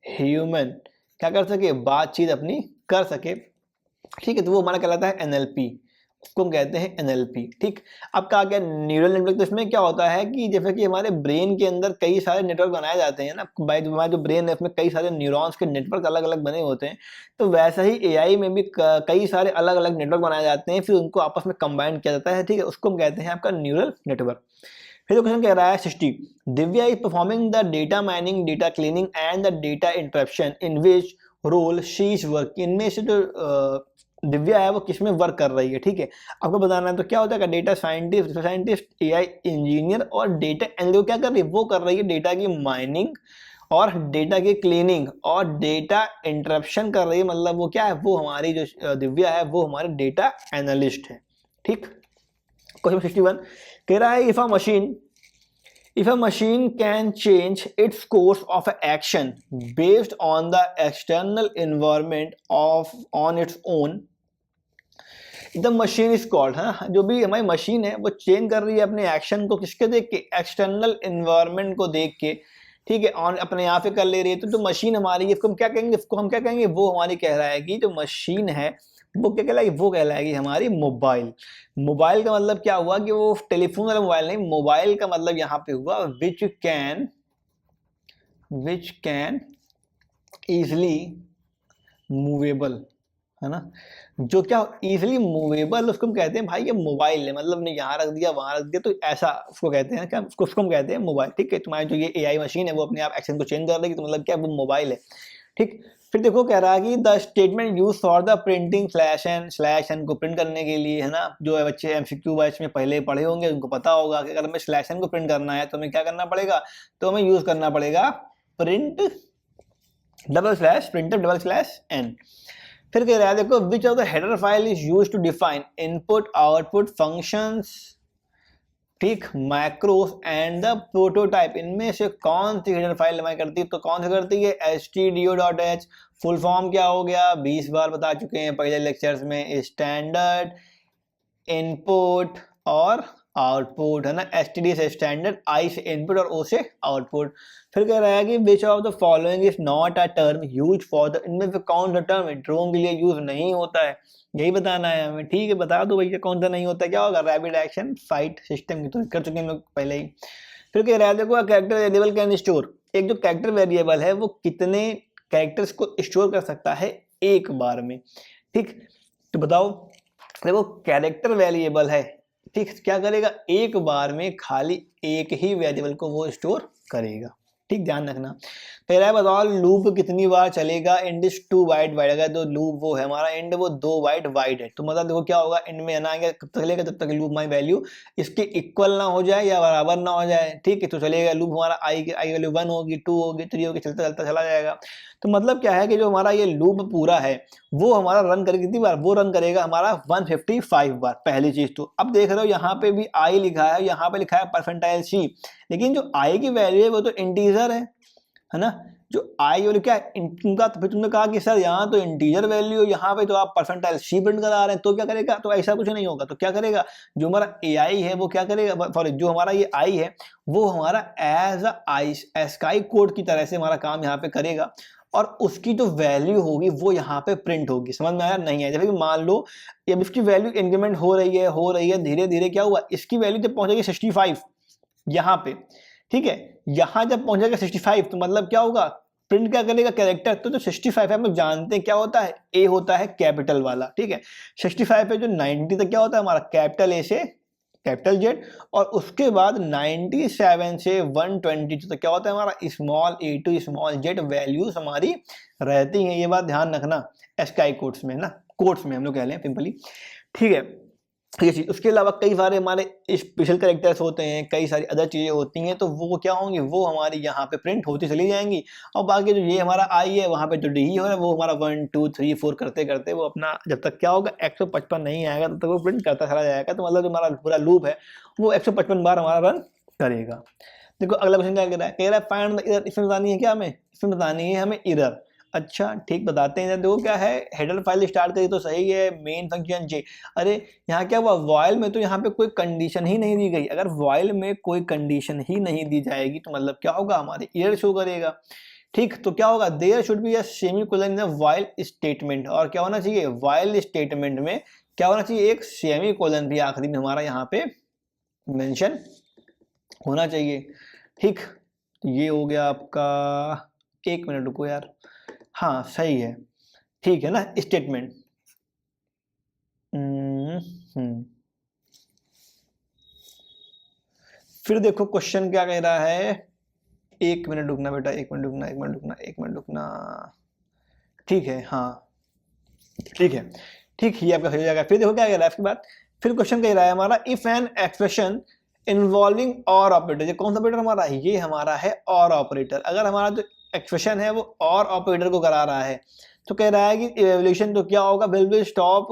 S2: ह्यूमन क्या कर सके, बातचीत अपनी कर सके, ठीक है। तो वो हमारा कहलाता है एनएलपी, उसको हम कहते हैं एनएलपी, ठीक। अब कहा गया न्यूरल नेटवर्क, तो इसमें क्या होता है कि जैसे कि हमारे ब्रेन के अंदर कई सारे नेटवर्क बनाए जाते हैं ना, बाय हमारा जो ब्रेन है उसमें कई सारे न्यूरॉन्स के नेटवर्क अलग अलग बने होते हैं, तो वैसा ही एआई में भी कई सारे अलग अलग नेटवर्क बनाए जाते हैं, फिर उनको आपस में कंबाइन किया जाता है, ठीक है। उसको हम कहते हैं आपका न्यूरल नेटवर्क। फिर क्वेश्चन कह रहा है 60, Divya is performing the data mining, data cleaning and the data interruption in which role she is work. इनमें से जो दिव्या है वो किसमें वर्क कर रही है, ठीक है। आपको बताना है तो क्या होता है, डेटा साइंटिस्ट, एआई इंजीनियर और डेटा एनालिस्ट क्या कर रही है, वो कर रही है डेटा की माइनिंग और डेटा की क्लीनिंग और डेटा इंटरप्शन कर रही है, मतलब वो क्या है, वो हमारी जो दिव्या है वो हमारी डेटा एनालिस्ट है, ठीक। क्वेश्चन 61 कह रहा है if a machine can change its course of action based on the external environment on its own, the machine is called, है ना। जो भी हमारी मशीन है वो चेंज कर रही है अपने एक्शन को किसके देख के, एक्सटर्नल एनवायरनमेंट को देख के, ठीक है, और अपने आप ही कर ले रही है, तो जो मशीन हमारी है इसको हम क्या कहेंगे, इसको हम क्या कहेंगे, वो हमारी कह रहा है कि जो मशीन है वो क्या कहलाएगी, वो कहलाएगी हमारी मोबाइल। मोबाइल का मतलब क्या हुआ कि वो टेलीफोन वाला मोबाइल नहीं, मोबाइल का मतलब यहाँ पे हुआ विच कैन इजली मूवेबल, है ना। जो क्या इजीली मूवेबल उसको हम कहते हैं भाई ये मोबाइल है, मतलब ने यहाँ रख दिया वहां रख दिया, तो ऐसा उसको कहते हैं क्या, उसको हम कहते हैं मोबाइल, ठीक है। तुम्हारी जो ये एआई मशीन है वो अपने आप एक्शन को चेंज कर रही है, तो मतलब क्या, वो मोबाइल है, ठीक। फिर देखो कह रहा है कि the statement use for the printing slash n को प्रिंट करने के लिए, है ना। जो बच्चे एमसीक्यू बैच में पहले पढ़े होंगे उनको पता होगा कि अगर हमें स्लैश एन को प्रिंट करना है तो हमें क्या करना पड़ेगा, तो हमें यूज करना पड़ेगा प्रिंट डबल स्लैश एन। फिर कह रहा है देखो which of the header file is used to define input output functions, ठीक, मैक्रोस एंड द प्रोटोटाइप। इनमें से कौन सी हेडर फाइल हमारी करती है, तो कौन सी करती है, stdio.h। फुल फॉर्म क्या हो गया, 20 बार बता चुके हैं पहले लेक्चर्स में, स्टैंडर्ड इनपुट और आउटपुट, है ना। एसटीडी से स्टैंडर्ड, आई से इनपुट और ओ से आउटपुट। फिर कह रहा है कि which of the following is not a term use for the, इनमें से कौन सा टर्म ड्रोन के लिए यूज नहीं होता है, यही बताना है हमें, ठीक है। बता दो भैया कौन सा नहीं होता, क्या होगा, रैपिड एक्शन फाइट सिस्टम की, तो कर चुके हैं लोग पहले ही। फिर कह रहा है देखो कैरेक्टर वेरिएबल कैन स्टोर, एक जो कैरेक्टर वेरिएबल है वो कितने कैरेक्टर्स को स्टोर कर सकता है एक बार में, ठीक। तो बताओ देखो कैरेक्टर वेरिएबल है, ठीक, क्या करेगा, एक बार में खाली एक ही वेरिएबल को वो स्टोर करेगा, ठीक, ध्यान रखना। कह रहा है बताओ लूप कितनी बार चलेगा, एंड इज 2 बाइट वाइड, अगर तो लूप वो है हमारा एंड वो 2 बाइट वाइड है, तो मतलब देखो क्या होगा, एंड में आना आएगा कब तक चलेगा, जब तक लूप माई वैल्यू इसके इक्वल ना हो जाए या बराबर ना हो जाए, ठीक है। तो चलेगा लूप हमारा आई वैल्यू 1 होगी, 2 होगी, 3 होगी, चलता चलता चला जाएगा। तो मतलब क्या है कि जो हमारा ये लूप पूरा है वो हमारा रन करेगा कितनी बार, वो रन करेगा हमारा 155 बार, पहली चीज। तो अब देख रहे हो यहाँ पे भी आई लिखा है, यहाँ पे लिखा है परसेंटाइल सी, लेकिन जो आई की वैल्यू है वो तो इंटीजर है ना। जो आई वैल्यू क्या है इनका, तो फिर तुमने कहा कि सर यहाँ तो इंटीजर वैल्यू, यहाँ पे तो आप परसेंटाइल सी प्रिंट करा रहे हैं, तो क्या करेगा, तो ऐसा कुछ नहीं होगा। तो क्या करेगा, जो हमारा एआई है वो क्या करेगा, सॉरी जो हमारा ये आई है वो हमारा एज अ स्काई कोड की तरह से हमारा काम यहाँ पे करेगा, और उसकी जो वैल्यू होगी वो यहाँ पे प्रिंट होगी। समझ में आया, नहीं है। जैसे कि मान लो अब इसकी वैल्यू इंक्रीमेंट हो रही है धीरे धीरे, क्या हुआ, इसकी वैल्यू जब पहुंचेगी 65 यहाँ पे, ठीक है, यहाँ जब पहुंचेगा 65 तो मतलब क्या होगा, प्रिंट क्या करेगा, कैरेक्टर। तो जो 65 है हम लोग जानते हैं क्या होता है, ए होता है कैपिटल वाला, ठीक है। 65 पे जो 90 तक क्या होता है हमारा, कैपिटल ए से कैपिटल जेड, और उसके बाद 97 से 122 तक क्या होता है हमारा small a to small z values हमारी रहती हैं। ये बात ध्यान रखना, स्काई कोड्स में ना, कोड्स में हम लोग कह लें सिंपली, ठीक है। ये चीज़, उसके अलावा कई सारे हमारे स्पेशल कैरेक्टर्स होते हैं, कई सारी अदर चीज़ें होती हैं, तो वो क्या होंगी, वो हमारी यहाँ पे प्रिंट होती चली जाएंगी। और बाकी जो ये हमारा आई है वहाँ पे जो डी हो रहा है वो हमारा 1 2 3 4 करते करते वो अपना जब तक क्या होगा 155 नहीं आएगा तब तक वो प्रिंट करता चला जाएगा। तो मतलब जो हमारा पूरा लूप है वो 155 बार हमारा रन करेगा। देखो अगला क्वेश्चन क्या कह रहा है फाइंड द एरर। इसमें बतानी है क्या हमें, इसमें बतानी है हमें एरर। अच्छा ठीक बताते हैं। देखो क्या है, हेडर फाइल स्टार्ट करी तो सही है, मेन फंक्शन जे। अरे यहाँ क्या हुआ, वाइल में तो यहाँ पे कोई कंडीशन ही नहीं दी गई। अगर वाइल में कोई कंडीशन ही नहीं दी जाएगी तो मतलब क्या होगा, हमारे एरर शो करेगा। ठीक, तो क्या होगा, there should be a semicolon in the while statement. और क्या होना चाहिए, वाइल स्टेटमेंट में क्या होना चाहिए, एक सेमीकोलन भी आखिरी में हमारा यहाँ पे मेंशन होना चाहिए। ठीक, तो ये हो गया आपका, 1 मिनट रुको यार, हाँ सही है, ठीक है ना, स्टेटमेंट। फिर देखो क्वेश्चन क्या कह रहा है, 1 मिनट रुकना बेटा, 1 मिनट रुकना, 1 मिनट रुकना, 1 मिनट रुकना। ठीक है, हाँ ठीक है, ठीक, ये आपका हो जाएगा। फिर देखो क्या कह रहा है इसके बाद, फिर क्वेश्चन कह रहा है हमारा, इफ एन एक्सप्रेशन इन्वॉल्विंग और ऑपरेटर। ये कौन सा ऑपरेटर हमारा, ये हमारा है और ऑपरेटर। अगर हमारा जो एक्सप्रेशन है वो और ऑपरेटर को करा रहा है तो कह रहा है कि इवैल्यूएशन तो क्या होगा, will be stop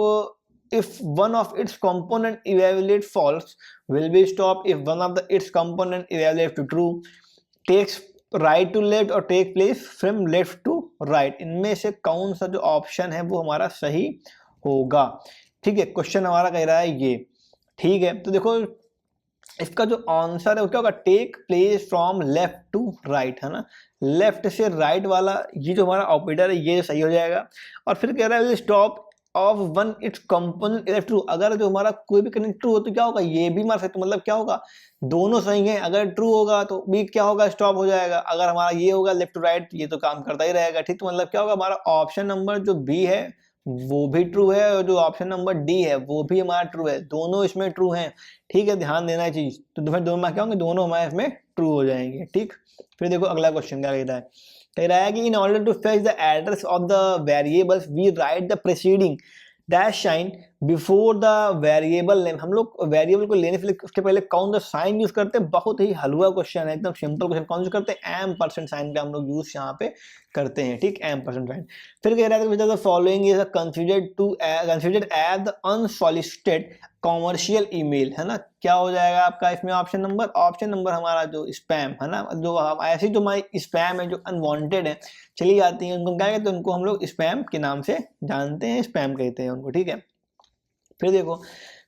S2: if one of its component evaluate false, will be stop if one of its component evaluate to true, takes right to left और take place from left to right। इनमें से कौन सा जो option है वो हमारा सही होगा। ठीक है, क्वेश्चन हमारा कह रहा है ये। ठीक है, तो देखो इसका जो आंसर है वो क्या होगा, take place from left to right, है ना, लेफ्ट से राइट वाला ये जो हमारा ऑपरेटर है ये सही हो जाएगा। और फिर कह रहा है stop of one it's component if true. अगर जो हमारा कोई भी कंपोनेंट ट्रू हो तो क्या होगा, ये भी हमारा, तो मतलब क्या होगा, दोनों सही हैं। अगर ट्रू होगा तो भी क्या होगा, स्टॉप हो जाएगा। अगर हमारा ये होगा लेफ्ट टू राइट, ये तो काम करता ही रहेगा। ठीक, तो मतलब क्या होगा, हमारा ऑप्शन नंबर जो बी है वो भी ट्रू है और जो ऑप्शन नंबर डी है वो भी हमारा ट्रू है, दोनों इसमें ट्रू हैं। ठीक है, ध्यान देना है चीज, तो दोनों में क्या होंगे, दोनों हमारे इसमें ट्रू हो जाएंगे। ठीक, फिर देखो अगला क्वेश्चन क्या कह रहा है कि in order to fetch the address of the variables we write the preceding dash sign before the variable name. हम लोग वेरिएबल को लेने से उसके पहले कौन सा साइन यूज करते हैं, बहुत ही हलवा क्वेश्चन है, एकदम सिंपल क्वेश्चन। कौन यूज करते हैं, एम% साइन का हम लोग यूज यहाँ पे करते हैं। ठीक, एम% साइन। फिर कह रहा है the following is considered as the unsolicited commercial email, है ना। क्या हो जाएगा आपका इसमें ऑप्शन नंबर हमारा जो स्पैम है ना, जो ऐसी जो हमारी स्पैम है जो अनवांटेड है चली जाती है, उनको क्या कहते हैं, उनको हम लोग स्पैम के नाम से जानते हैं, स्पैम कहते हैं उनको। ठीक है, फिर देखो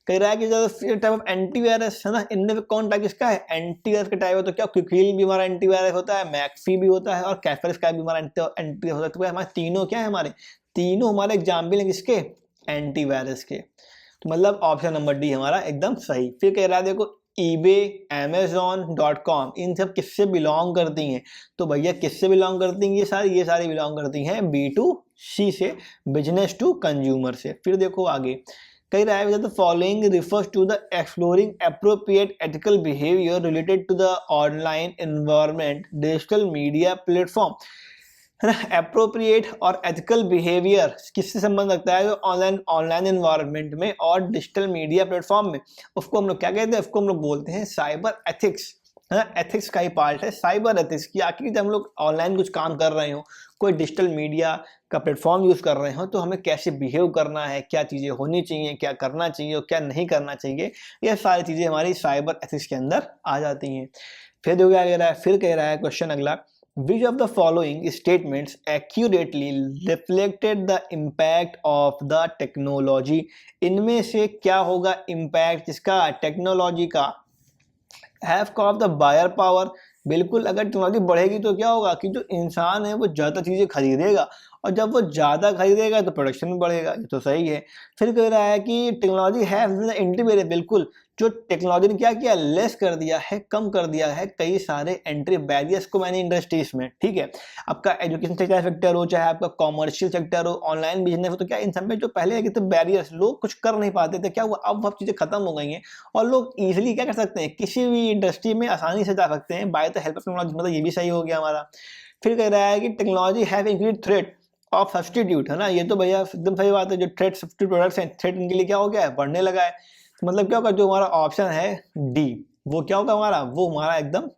S2: कह रहा है कि टाइप ऑफ एंटीवायरस है ना, इनमें कौन टाइप इसका है, एंटीवायरस का टाइप है। तो क्या क्विकविल भी हमारा एंटीवायरस होता है, मैक्फी भी होता है और कैसपरस्काई भी हमारा एंटीवायरस होता है। तो हमारे तीनों क्या है, हमारे तीनों हमारे एग्जाम्पल हैं किसके, एंटीवायरस के। तो मतलब ऑप्शन नंबर डी हमारा एकदम सही। फिर कह रहा है देखो eBay, Amazon.com इन सब किससे बिलोंग करती हैं, तो भैया किससे बिलोंग करती हैं, ये सारी बिलोंग करती हैं B2C से, बिजनेस टू कंज्यूमर से। फिर देखो आगे कह रहा है the following refers to the exploring appropriate ethical behaviour related to the online environment digital media platform, है ना। एप्रोप्रिएट और एथिकल बिहेवियर किससे संबंध रखता है, ऑनलाइन एनवायरनमेंट में और डिजिटल मीडिया प्लेटफॉर्म में। उसको हम लोग क्या कहते हैं, उसको हम लोग बोलते हैं साइबर एथिक्स, है ना। एथिक्स का ही पार्ट है साइबर एथिक्स की। आखिर जब हम लोग ऑनलाइन कुछ काम कर रहे हो, कोई डिजिटल मीडिया का प्लेटफॉर्म यूज कर रहे हो, तो हमें कैसे बिहेव करना है, क्या चीजें होनी चाहिए, क्या करना चाहिए और क्या नहीं करना चाहिए, ये सारी चीजें हमारी साइबर एथिक्स के अंदर आ जाती हैं। फिर जो क्या कह रहा है, फिर कह रहा है क्वेश्चन अगला, which of the following statements accurately reflected the impact of the technology। इनमें से क्या होगा इम्पैक्ट जिसका, टेक्नोलॉजी का। Have of the buyer power, बिल्कुल अगर टेक्नोलॉजी बढ़ेगी तो क्या होगा कि जो इंसान है वो ज़्यादा चीज़ें खरीदेगा और जब वो ज़्यादा खरीदेगा तो प्रोडक्शन भी बढ़ेगा, ये तो सही है। फिर कह रहा है कि टेक्नोलॉजी है इंटीग्रेटेड, बिल्कुल जो टेक्नोलॉजी ने क्या किया, लेस कर दिया है, कम कर दिया है कई सारे एंट्री बैरियर्स को मैंने इंडस्ट्रीज में। ठीक है, आपका एजुकेशन सेक्टर हो, चाहे आपका कॉमर्शियल सेक्टर हो, ऑनलाइन बिजनेस हो, तो क्या इन सब में जो पहले तो बैरियर्स लोग कुछ कर नहीं पाते थे, क्या हुआ अब सब चीज़ें खत्म हो गई हैं और लोग ईजिली क्या कर सकते हैं, किसी भी इंडस्ट्री में आसानी से जा सकते हैं by the help of technology. मतलब ये भी सही हो गया हमारा। फिर कह रहा है कि technology have increase threat of substitute, है ना। ये तो भैया एकदम सही बात है, जो थ्रेट सब्सटीट्यूट प्रोडक्ट्स हैं, थ्रेट इनके लिए क्या हो गया है, बढ़ने लगा है। मतलब क्या होगा, जो हमारा ऑप्शन है डी वो क्या होगा हमारा, वो हमारा एकदम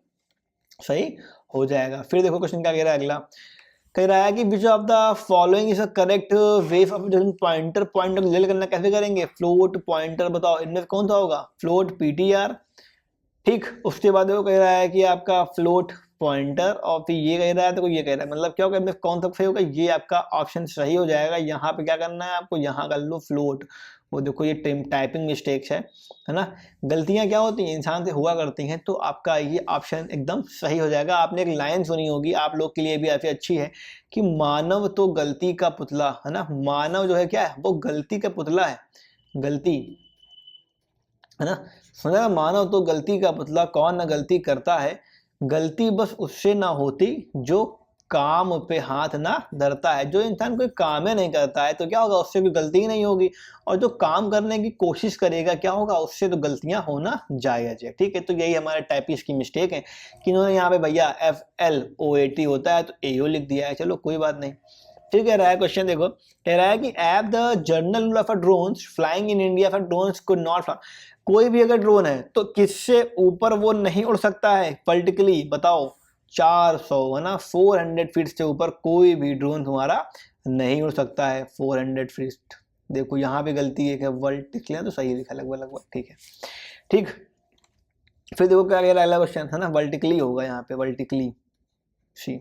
S2: सही हो जाएगा। फिर देखो क्वेश्चन क्या कह रहा है अगला, कह रहा है कि which of the following is a correct way of pointer, pointer को रिलेट करना कैसे करेंगे, फ्लोट पॉइंटर, बताओ इनमें से कौन सा होगा, फ्लोट पीटीआर, ठीक। उसके बाद वो कह रहा है कि आपका फ्लोट पॉइंटर, और फिर ये कह रहा है तो ये कह रहा है, मतलब क्या होगा इसमें कौन सा सही होगा, ये आपका ऑप्शन सही हो जाएगा। यहाँ पे क्या करना है आपको, यहाँ कर लो फ्लोट, वो देखो ये टाइपिंग मिस्टेक्स है ना, गलतियां क्या होती हैं इंसान से हुआ करती हैं, तो आपका ये ऑप्शन एकदम सही हो जाएगा। आपने एक लाइन सुनी होगी, आप लोग के लिए भी ऐसी अच्छी है कि मानव तो गलती का पुतला है ना, मानव जो है क्या है, वो गलती का पुतला है, गलती है ना, सुना, मानव तो गलती का पुतला, कौन ना गलती करता है, गलती बस उससे ना होती जो काम पे हाथ ना धरता है। जो इंसान कोई काम ही नहीं करता है तो क्या होगा, उससे भी गलती ही नहीं होगी, और जो काम करने की कोशिश करेगा क्या होगा, उससे तो गलतियां होना जायज है, ठीक है। तो यही हमारे टाइपिस्ट की मिस्टेक है कि इन्होंने यहाँ पे भैया FLOAT होता है तो AO लिख दिया है, चलो कोई बात नहीं। फिर कह रहा है क्वेश्चन देखो, कह रहा है कि at the journal rule of drones flying in India for drones could not fly, कोई भी अगर ड्रोन है तो किससे ऊपर वो नहीं उड़ सकता है वर्टिकली, बताओ 400 है ना, 400 फीट से ऊपर कोई भी ड्रोन तुम्हारा नहीं उड़ सकता है, 400 फीट। देखो यहाँ पे गलती है कि वर्टिकली तो सही लिखा लगभग लगभग, ठीक है, ठीक। फिर देखो क्या कह रहा है अगला क्वेश्चन है ना, वर्टिकली होगा यहाँ पे, वर्टिकली सी।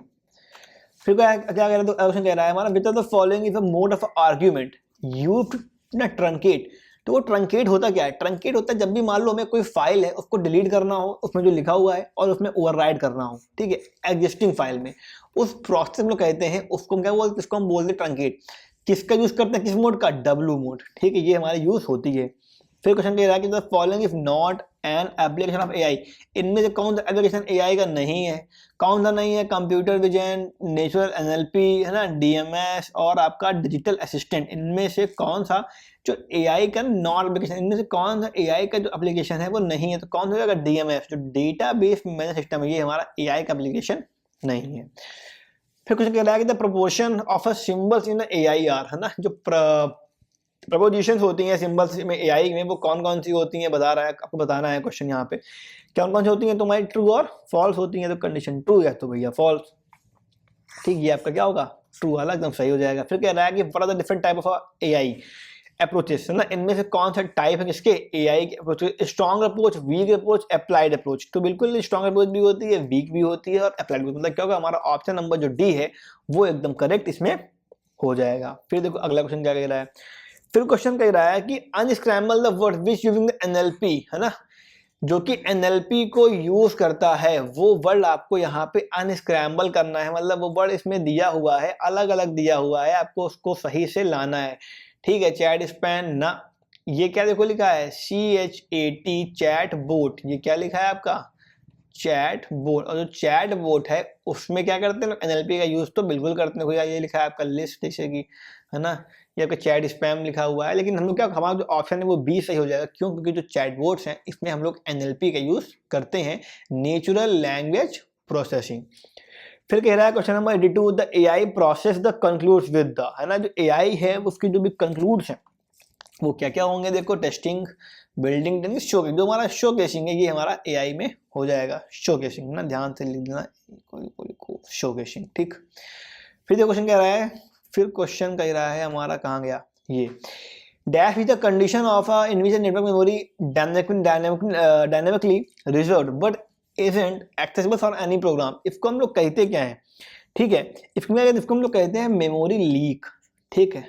S2: फिर क्या क्या कह रहा है, तो क्वेश्चन कह रहा है हमारा विच of the following is a mode of argument used ना ट्रंकेट। तो वो ट्रंकेट होता क्या है, ट्रंकेट होता है जब भी मान लो हमें कोई फाइल है उसको डिलीट करना हो, उसमें जो लिखा हुआ है और उसमें ओवरराइट करना हो, ठीक है, एग्जिस्टिंग फाइल में, उस प्रोसेस हम लोग कहते हैं, उसको क्या बोलते हैं, इसको हम बोलते हैं ट्रंकेट। किसका यूज करते हैं, किस मोड का, W मोड, ठीक है, ये हमारी यूज होती है। फिर क्वेश्चन कह रहा है कि the following is not an application of AI, इनमें से कौन सा एप्लीकेशन AI का नहीं है, कौन सा नहीं है, कंप्यूटर विजन, नेचुरल NLP है ना, DMS और आपका डिजिटल असिस्टेंट, इनमें से कौन सा जो AI का नॉन एप्लीकेशन, इनमें से कौन सा AI का जो एप्लीकेशन है वो नहीं है, तो कौन सा होगा, DMS जो डेटाबेस मैनेजमेंट सिस्टम है, ये हमारा AI का एप्लीकेशन नहीं है। फिर कुछ कह रहा है कि the proportion of a symbols in AIR है ना, जो प्रपोजिशंस होती हैं सिंबल्स में AI में, वो कौन कौन सी होती हैं बता रहा है, आपको बताना है क्वेश्चन यहाँ पे, कौन कौन सी होती हैं, तुम्हारी ट्रू और फॉल्स होती हैं, तो कंडीशन ट्रू है तो भैया फॉल्स, ठीक, ये आपका क्या होगा, ट्रू वाला एकदम सही हो जाएगा। फिर कह रहा है कि what are the different type of AI approaches है ना, इनमें से कौन सा टाइप है किसके, AI के approach, strong approach, weak approach, applied approach. तो बिल्कुल स्ट्रॉन्ग अप्रोच भी होती है, वीक भी होती है और अप्लाइड भी, मतलब क्या होगा, हमारा ऑप्शन नंबर जो डी है वो एकदम करेक्ट इसमें हो जाएगा। फिर देखो अगला क्वेश्चन क्या कह रहा है, फिर क्वेश्चन कह रहा है कि unscramble the word which using the NLP है ना, जो कि NLP को यूज करता है वो वर्ड आपको यहाँ पे अनस्क्रैम्बल करना है, मतलब वो वर्ड इसमें दिया हुआ है, अलग अलग दिया हुआ है, आपको उसको सही से लाना है, ठीक है। चैट स्पैन ना, ये क्या देखो लिखा है CHAT चैट बोट, ये क्या लिखा है आपका चैट बोट, और जो चैट बोट है उसमें क्या करते हैं NLP का यूज तो बिल्कुल करते हैं भैया, ये लिखा है आपका लिस्ट जैसे की है ना, ये आपका चैट स्पैम लिखा हुआ है, लेकिन हम लोग क्या, हमारा जो ऑप्शन है वो बी सही हो जाएगा, क्यों, क्योंकि जो चैट बोट्स हैं इसमें हम लोग NLP का यूज करते हैं, नेचुरल लैंग्वेज प्रोसेसिंग। फिर कह रहा है question number 82 the AI process the concludes with the है ना, जो AI है उसकी जो भी कंक्लूड्स हैं वो क्या क्या होंगे, देखो टेस्टिंग, बिल्डिंग, शो, जो हमारा शो केसिंग है ये हमारा AI में हो जाएगा, शो केसिंग ना, ध्यान से लिख देना शो केसिंग, ठीक। फिर देखो क्वेश्चन कह रहा है, फिर क्वेश्चन कह रहा है हमारा कहाँ गया, ये dash is the condition of in which network memory dynamically reserved but isn't accessible for any program, इसको हम लोग कहते क्या है, ठीक है, इसको हम लोग कहते हैं मेमोरी लीक, ठीक है,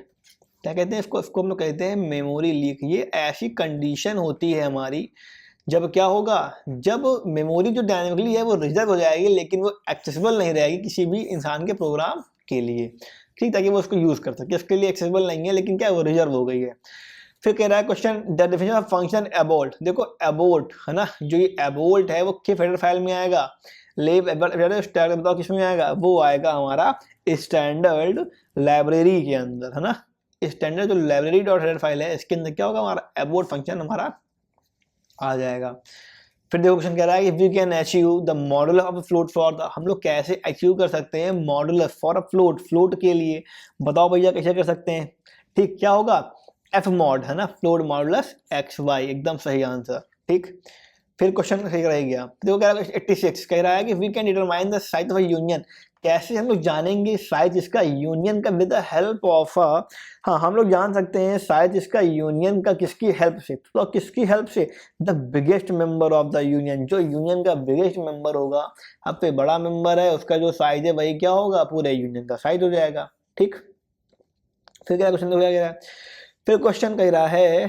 S2: क्या कहते हैं इसको हम लोग कहते हैं मेमोरी लीक। ये ऐसी कंडीशन होती है हमारी जब क्या होगा, जब मेमोरी जो डायनेमिकली है वो रिजर्व हो जाएगी लेकिन वो एक्सेसिबल नहीं रहेगी किसी भी इंसान के प्रोग्राम के लिए, ठीक, ताकि वो उसको यूज कर सके, इसके लिए एक्सेसिबल नहीं है लेकिन क्या वो रिजर्व हो गई है। फिर कह रहा है question the definition of function abort, देखो एबोर्ट है ना, जो ये एबोर्ट है वो किस हेडर फाइल में आएगा, बताओ किस में आएगा, वो आएगा हमारा स्टैंडर्ड लाइब्रेरी के अंदर है ना, स्टैंडर्ड जो लाइब्रेरी डॉट हेडर फाइल है इसके अंदर क्या होगा, हमारा एबोर्ट फंक्शन हमारा आ जाएगा। फिर देखो क्वेश्चन कह रहा है कि we can achieve the modulus of float for the, हम लोग कैसे अचीव कर सकते हैं modulus for a float, float के लिए बताओ भैया कैसे कर सकते हैं, ठीक, क्या होगा, एफ मॉड है ना, फ्लोट मॉडुलस एक्स वाई, एकदम सही आंसर। ठीक, फिर क्वेश्चन सही रह गया। देखो कह रहा है 86 कह रहा है कि we can determine the size of a union, कैसे हम लोग जानेंगे साइज इसका यूनियन का, विद द हेल्प ऑफ हाँ हम लोग जान सकते हैं साइज इसका यूनियन का किसकी हेल्प से, तो किसकी हेल्प से, the biggest member of the union, जो यूनियन का बिगेस्ट मेंबर होगा, अब पे बड़ा मेंबर है उसका जो साइज है वही क्या होगा, पूरे यूनियन का साइज हो जाएगा। ठीक, फिर क्या क्वेश्चन हो गया, फिर क्वेश्चन कह रहा है,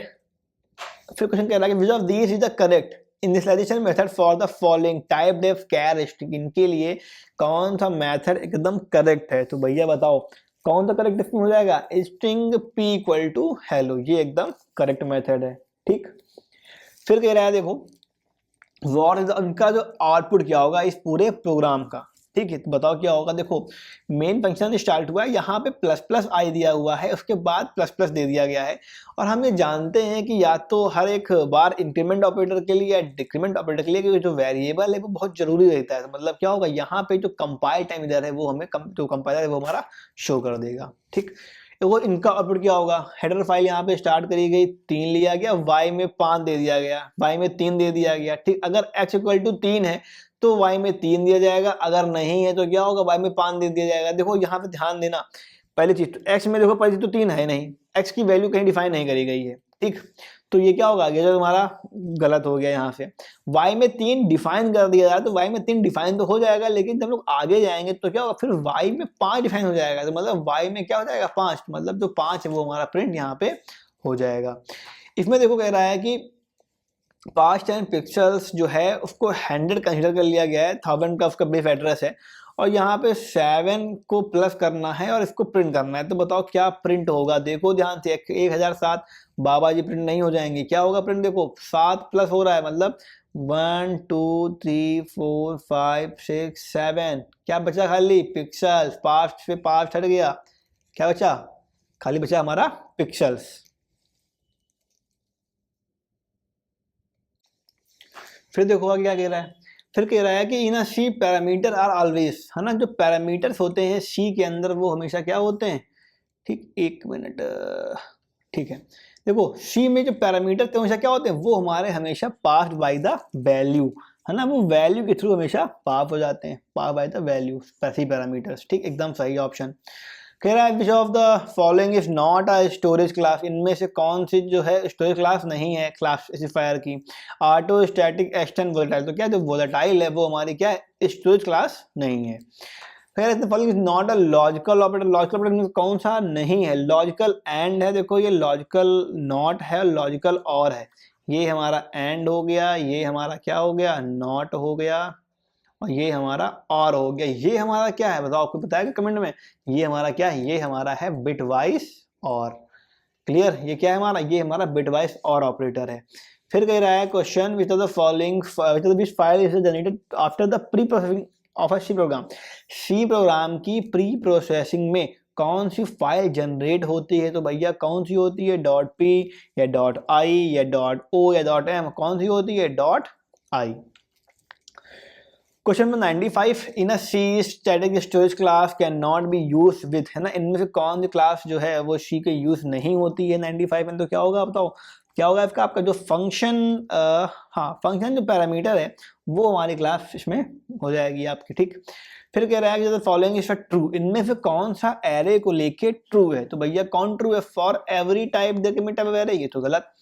S2: फिर क्वेश्चन कह रहा है कि which of these is the correct initialization method for the following typedef characteristic, इनके लिए कौन सा मेथड एकदम करेक्ट है, तो भैया बताओ कौन सा करेक्ट इसमें हो जाएगा, string p equal to hello, ये एकदम करेक्ट मेथड है। ठीक, फिर कह रहा है देखो व्हाट इज उनका जो आउटपुट क्या होगा इस पूरे प्रोग्राम का। ठीक है, तो बताओ क्या होगा, देखो मेन फंक्शन स्टार्ट हुआ है, यहाँ पे प्लस प्लस आई दिया हुआ है, उसके बाद प्लस प्लस दे दिया गया है, और हम ये जानते हैं कि या तो हर एक बार इंक्रीमेंट ऑपरेटर के लिए या डिक्रीमेंट ऑपरेटर के लिए जो वेरिएबल है वो बहुत जरूरी रहता है, तो मतलब क्या होगा यहाँ पे जो कंपाइल टाइम इधर है वो हमें जो कंपाइलर है वो हमारा शो कर देगा। ठीक, वो इनका आउटपुट क्या होगा, हेडर फाइल यहाँ पे स्टार्ट करी गई, 3 लिया गया, y में 5 दे दिया गया, y में 3 दे दिया गया। ठीक, अगर x इक्वल टू 3 है तो y में 3 दिया जाएगा, अगर नहीं है तो क्या होगा, y में 5 दे दिया जाएगा। देखो यहाँ पे ध्यान देना, पहली चीज तो x में देखो, पहली चीज तो 3 है नहीं, x की वैल्यू कहीं डिफाइन नहीं करी गई है। ठीक, तो ये क्या होगा, ये जो हमारा गलत हो गया, यहाँ से y में 3 डिफाइन कर दिया जाए तो y में 3 डिफाइन तो हो जाएगा, लेकिन जब लोग आगे जाएंगे तो क्या होगा, फिर y में 5 डिफाइन हो जाएगा, तो मतलब y में क्या हो जाएगा 5, मतलब जो 5 है वो हमारा प्रिंट यहाँ पे हो जाएगा। इसमें देखो कह रहा है कि पास्ट एंड पिक्सल्स जो है उसको 100 कंसिडर कर लिया गया है, 1000 का उसका बेस एड्रेस है, और यहाँ पे 7 को प्लस करना है और इसको प्रिंट करना है, तो बताओ क्या प्रिंट होगा। देखो ध्यान से 1007 बाबा जी प्रिंट नहीं हो जाएंगे, क्या होगा प्रिंट, देखो 7 प्लस हो रहा है, मतलब 1 2 3 4 5 6 7, क्या बचा खाली पिक्सल्स, पास्ट पे पास्ट हट गया, क्या बचा, खाली बचा हमारा पिक्सल्स। फिर देखो क्या कह रहा है, फिर कह रहा है कि इन सी पैरामीटर आर ऑलवेज, है ना, जो पैरामीटर्स होते हैं सी के अंदर वो हमेशा क्या होते हैं। ठीक, एक मिनट, ठीक है, देखो सी में जो पैरामीटर थे हमेशा क्या होते हैं, वो हमारे हमेशा पास्ड बाय द वैल्यू, है ना, वो वैल्यू के थ्रू हमेशा पास हो जाते हैं, pass by the value C parameters. ठीक, एकदम सही ऑप्शन। कह रहा है which of the following is not a storage class, इनमें से कौन सी जो है स्टोरेज क्लास नहीं है क्लास स्पेसिफायर की। ऑटो स्टैटिक एक्सटेंड वोलेटाइल, तो क्या जो वोलेटाइल है वो हमारी क्या है, स्टोरेज क्लास नहीं है। फिर the following is not a logical operator, logical operator कौन सा नहीं है, लॉजिकल एंड है, देखो ये लॉजिकल नॉट है, लॉजिकल और है, ये हमारा एंड हो गया, ये हमारा क्या हो गया, नॉट हो गया, और ये हमारा और हो गया। ये हमारा क्या है बताओ, आपको बताएगा कमेंट में, ये हमारा क्या है, ये हमारा है बिट वाइज और। क्लियर, ये क्या है हमारा, ये हमारा बिट वाइज और ऑपरेटर है। फिर कह रहा है question which of the following which file is generated after the preprocessing of a C program, C program की प्री प्रोसेसिंग में कौन सी फाइल जनरेट होती है, तो भैया कौन सी होती है, डॉट पी या डॉट आई या डॉट ओ या डॉट एम, कौन सी होती है, dot I. Question number 95, in a C static storage class can not be use with, है ना, इनमें से कौन सी क्लास जो है वो सी के यूज नहीं होती है 95 में, तो क्या होगा बताओ, क्या होगा इसका, आपका जो फंक्शन, हाँ फंक्शन जो पैरामीटर है वो हमारी क्लास इसमें हो जाएगी आपकी। ठीक, फिर कह रहा है कि फॉलोइंग इज ट्रू, इनमें से कौन सा एरे को लेके ट्रू है, तो भैया कौन ट्रू है, for every type type array, ये तो गलत।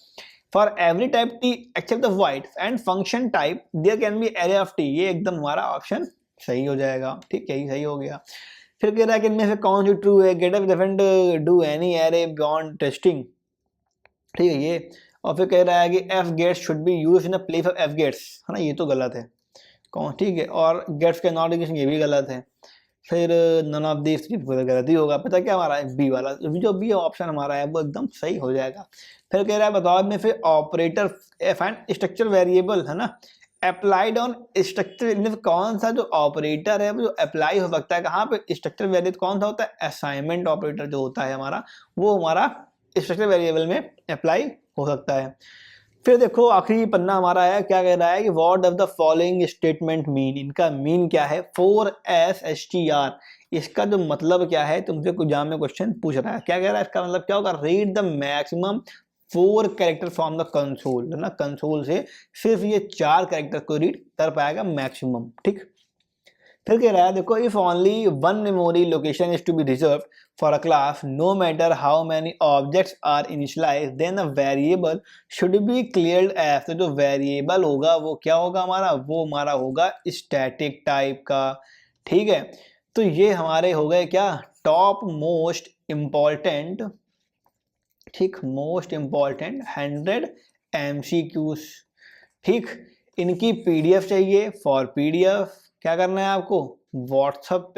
S2: For every type t except the void and function type there can be array of t, ये एकदम हमारा ऑप्शन सही हो जाएगा। ठीक, यही सही हो गया। फिर कह रहा है कि इनमें से कौन सी ट्रू है, gets doesn't do any array beyond testing, ठीक है ये। और फिर कह रहा है कि fgets should be use in a place of fgets, है ना, ये तो गलत है कौन, ठीक है, और गेट्स के नॉट इक्वेशन ये भी गलत है। फिर नन ऑफ दिस गलत ही होगा, पता क्या हमारा बी वाला, जो बी ऑप्शन हमारा है वो एकदम सही हो जाएगा। फिर कह रहा है बताओ में फिर ऑपरेटर फाइंड स्ट्रक्चर वेरिएबल, है ना, अप्लाइड ऑन स्ट्रक्चर, इनमें कौन सा जो ऑपरेटर है वो जो अप्लाई हो सकता है कहाँ पे, स्ट्रक्चर वेरिएबल कौन सा होता है, असाइनमेंट ऑपरेटर जो होता है हमारा वो हमारा स्ट्रक्चर वेरिएबल में अप्लाई हो सकता है। फिर देखो आखिरी पन्ना हमारा है, क्या कह रहा है कि what does the following statement mean. इनका मीन क्या है, 4SSTR, इसका जो मतलब क्या है, तुमसे कुछ एग्जाम में क्वेश्चन पूछ रहा है। क्या कह रहा है, इसका मतलब क्या होगा, read the maximum 4 character from the console, है ना, कंसोल से सिर्फ ये 4 कैरेक्टर को रीड कर पाएगा मैक्सिमम, ठीक। फिर कह रहा है देखो, if only one memory location is to be reserve for a class no matter how many objects are initialize then a variable should be cleared as. तो जो वेरिएबल होगा वो क्या होगा हमारा, वो हमारा होगा स्टैटिक टाइप का, ठीक है। तो ये हमारे हो गए क्या, टॉप मोस्ट इम्पॉर्टेंट, ठीक, मोस्ट इम्पॉर्टेंट 100 MCQs, ठीक। इनकी PDF चाहिए, फॉर PDF क्या करना है आपको, व्हाट्सएप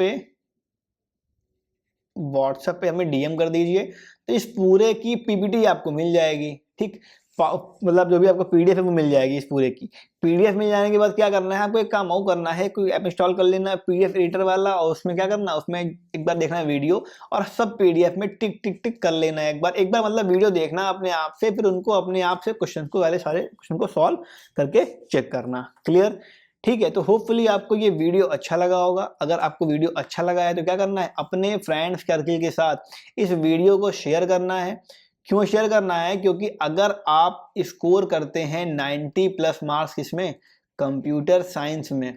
S2: पे हमें DM कर दीजिए, तो इस पूरे की PPT आपको मिल जाएगी, ठीक। मतलब जो भी आपको PDF है वो मिल जाएगी इस पूरे की। PDF मिल जाने के बाद क्या करना है आपको, एक काम और करना है, कोई ऐप इंस्टॉल कर लेना है PDF एडिटर वाला, और उसमें क्या करना है, उसमें एक बार देखना है वीडियो, और सब PDF में टिक टिक टिक कर लेना है एक बार मतलब वीडियो देखना अपने आप से, फिर उनको अपने आप से क्वेश्चन को, वाले सारे क्वेश्चन को सॉल्व करके चेक करना, क्लियर, ठीक है। तो होपफुली आपको ये वीडियो अच्छा लगा होगा। अगर आपको वीडियो अच्छा लगा है तो क्या करना है, अपने फ्रेंड्स सर्किल के साथ इस वीडियो को शेयर करना है। क्यों शेयर करना है, क्योंकि अगर आप स्कोर करते हैं 90+ मार्क्स किसमें, कंप्यूटर साइंस में,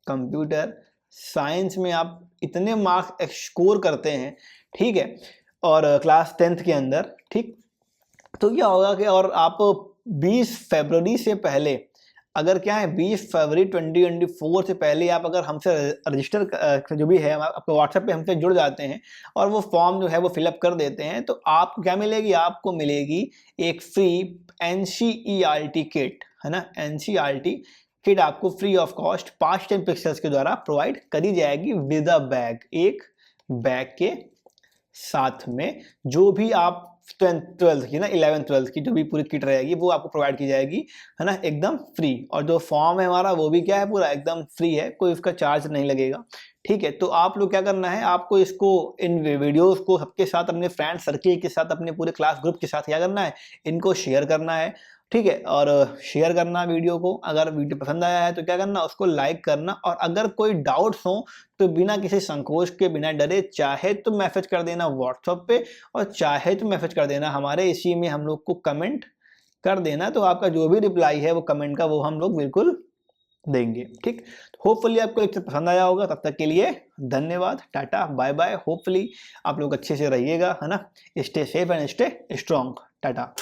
S2: कंप्यूटर साइंस में आप इतने मार्क्स स्कोर करते हैं, ठीक है, और क्लास 10th के अंदर, ठीक, तो क्या होगा कि और आप 20 फरवरी से पहले, अगर क्या है 20 फरवरी 2024 से पहले आप अगर हमसे रजिस्टर जो भी है आपको व्हाट्सएप पे हमसे जुड़ जाते हैं और वो फॉर्म जो है वो फिलअप कर देते हैं, तो आपको क्या मिलेगी, आपको मिलेगी एक फ्री NCERT किट, है ना, NCERT किट आपको फ्री ऑफ कॉस्ट 510 पिक्सल्स के द्वारा प्रोवाइड करी जाएगी विद अ बैग, एक बैग के साथ में, जो भी आप 12th की ना 11th 12th की जो भी पूरी किट रहेगी वो आपको प्रोवाइड की जाएगी, है ना, एकदम फ्री। और जो फॉर्म है हमारा वो भी क्या है, पूरा एकदम फ्री है, कोई उसका चार्ज नहीं लगेगा, ठीक है। तो आप लोग क्या करना है, आपको इसको, इन वीडियोस को सबके साथ, अपने फ्रेंड सर्किल के साथ, अपने पूरे क्लास ग्रुप के साथ क्या करना है, इनको शेयर करना है, ठीक है। और शेयर करना वीडियो को, अगर वीडियो पसंद आया है तो क्या करना, उसको लाइक करना, और अगर कोई डाउट्स हो तो बिना किसी संकोच के, बिना डरे, चाहे तो मैसेज कर देना व्हाट्सएप पे, और चाहे तो मैसेज कर देना हमारे इसी में, हम लोग को कमेंट कर देना, तो आपका जो भी रिप्लाई है वो कमेंट का वो हम लोग बिल्कुल देंगे, ठीक। होपफुली आपको लेक्चर पसंद आया होगा। तब तक के लिए धन्यवाद, टाटा, बाय बाय। होपफुली आप लोग अच्छे से रहिएगा, है ना, stay safe and stay strong, Tata.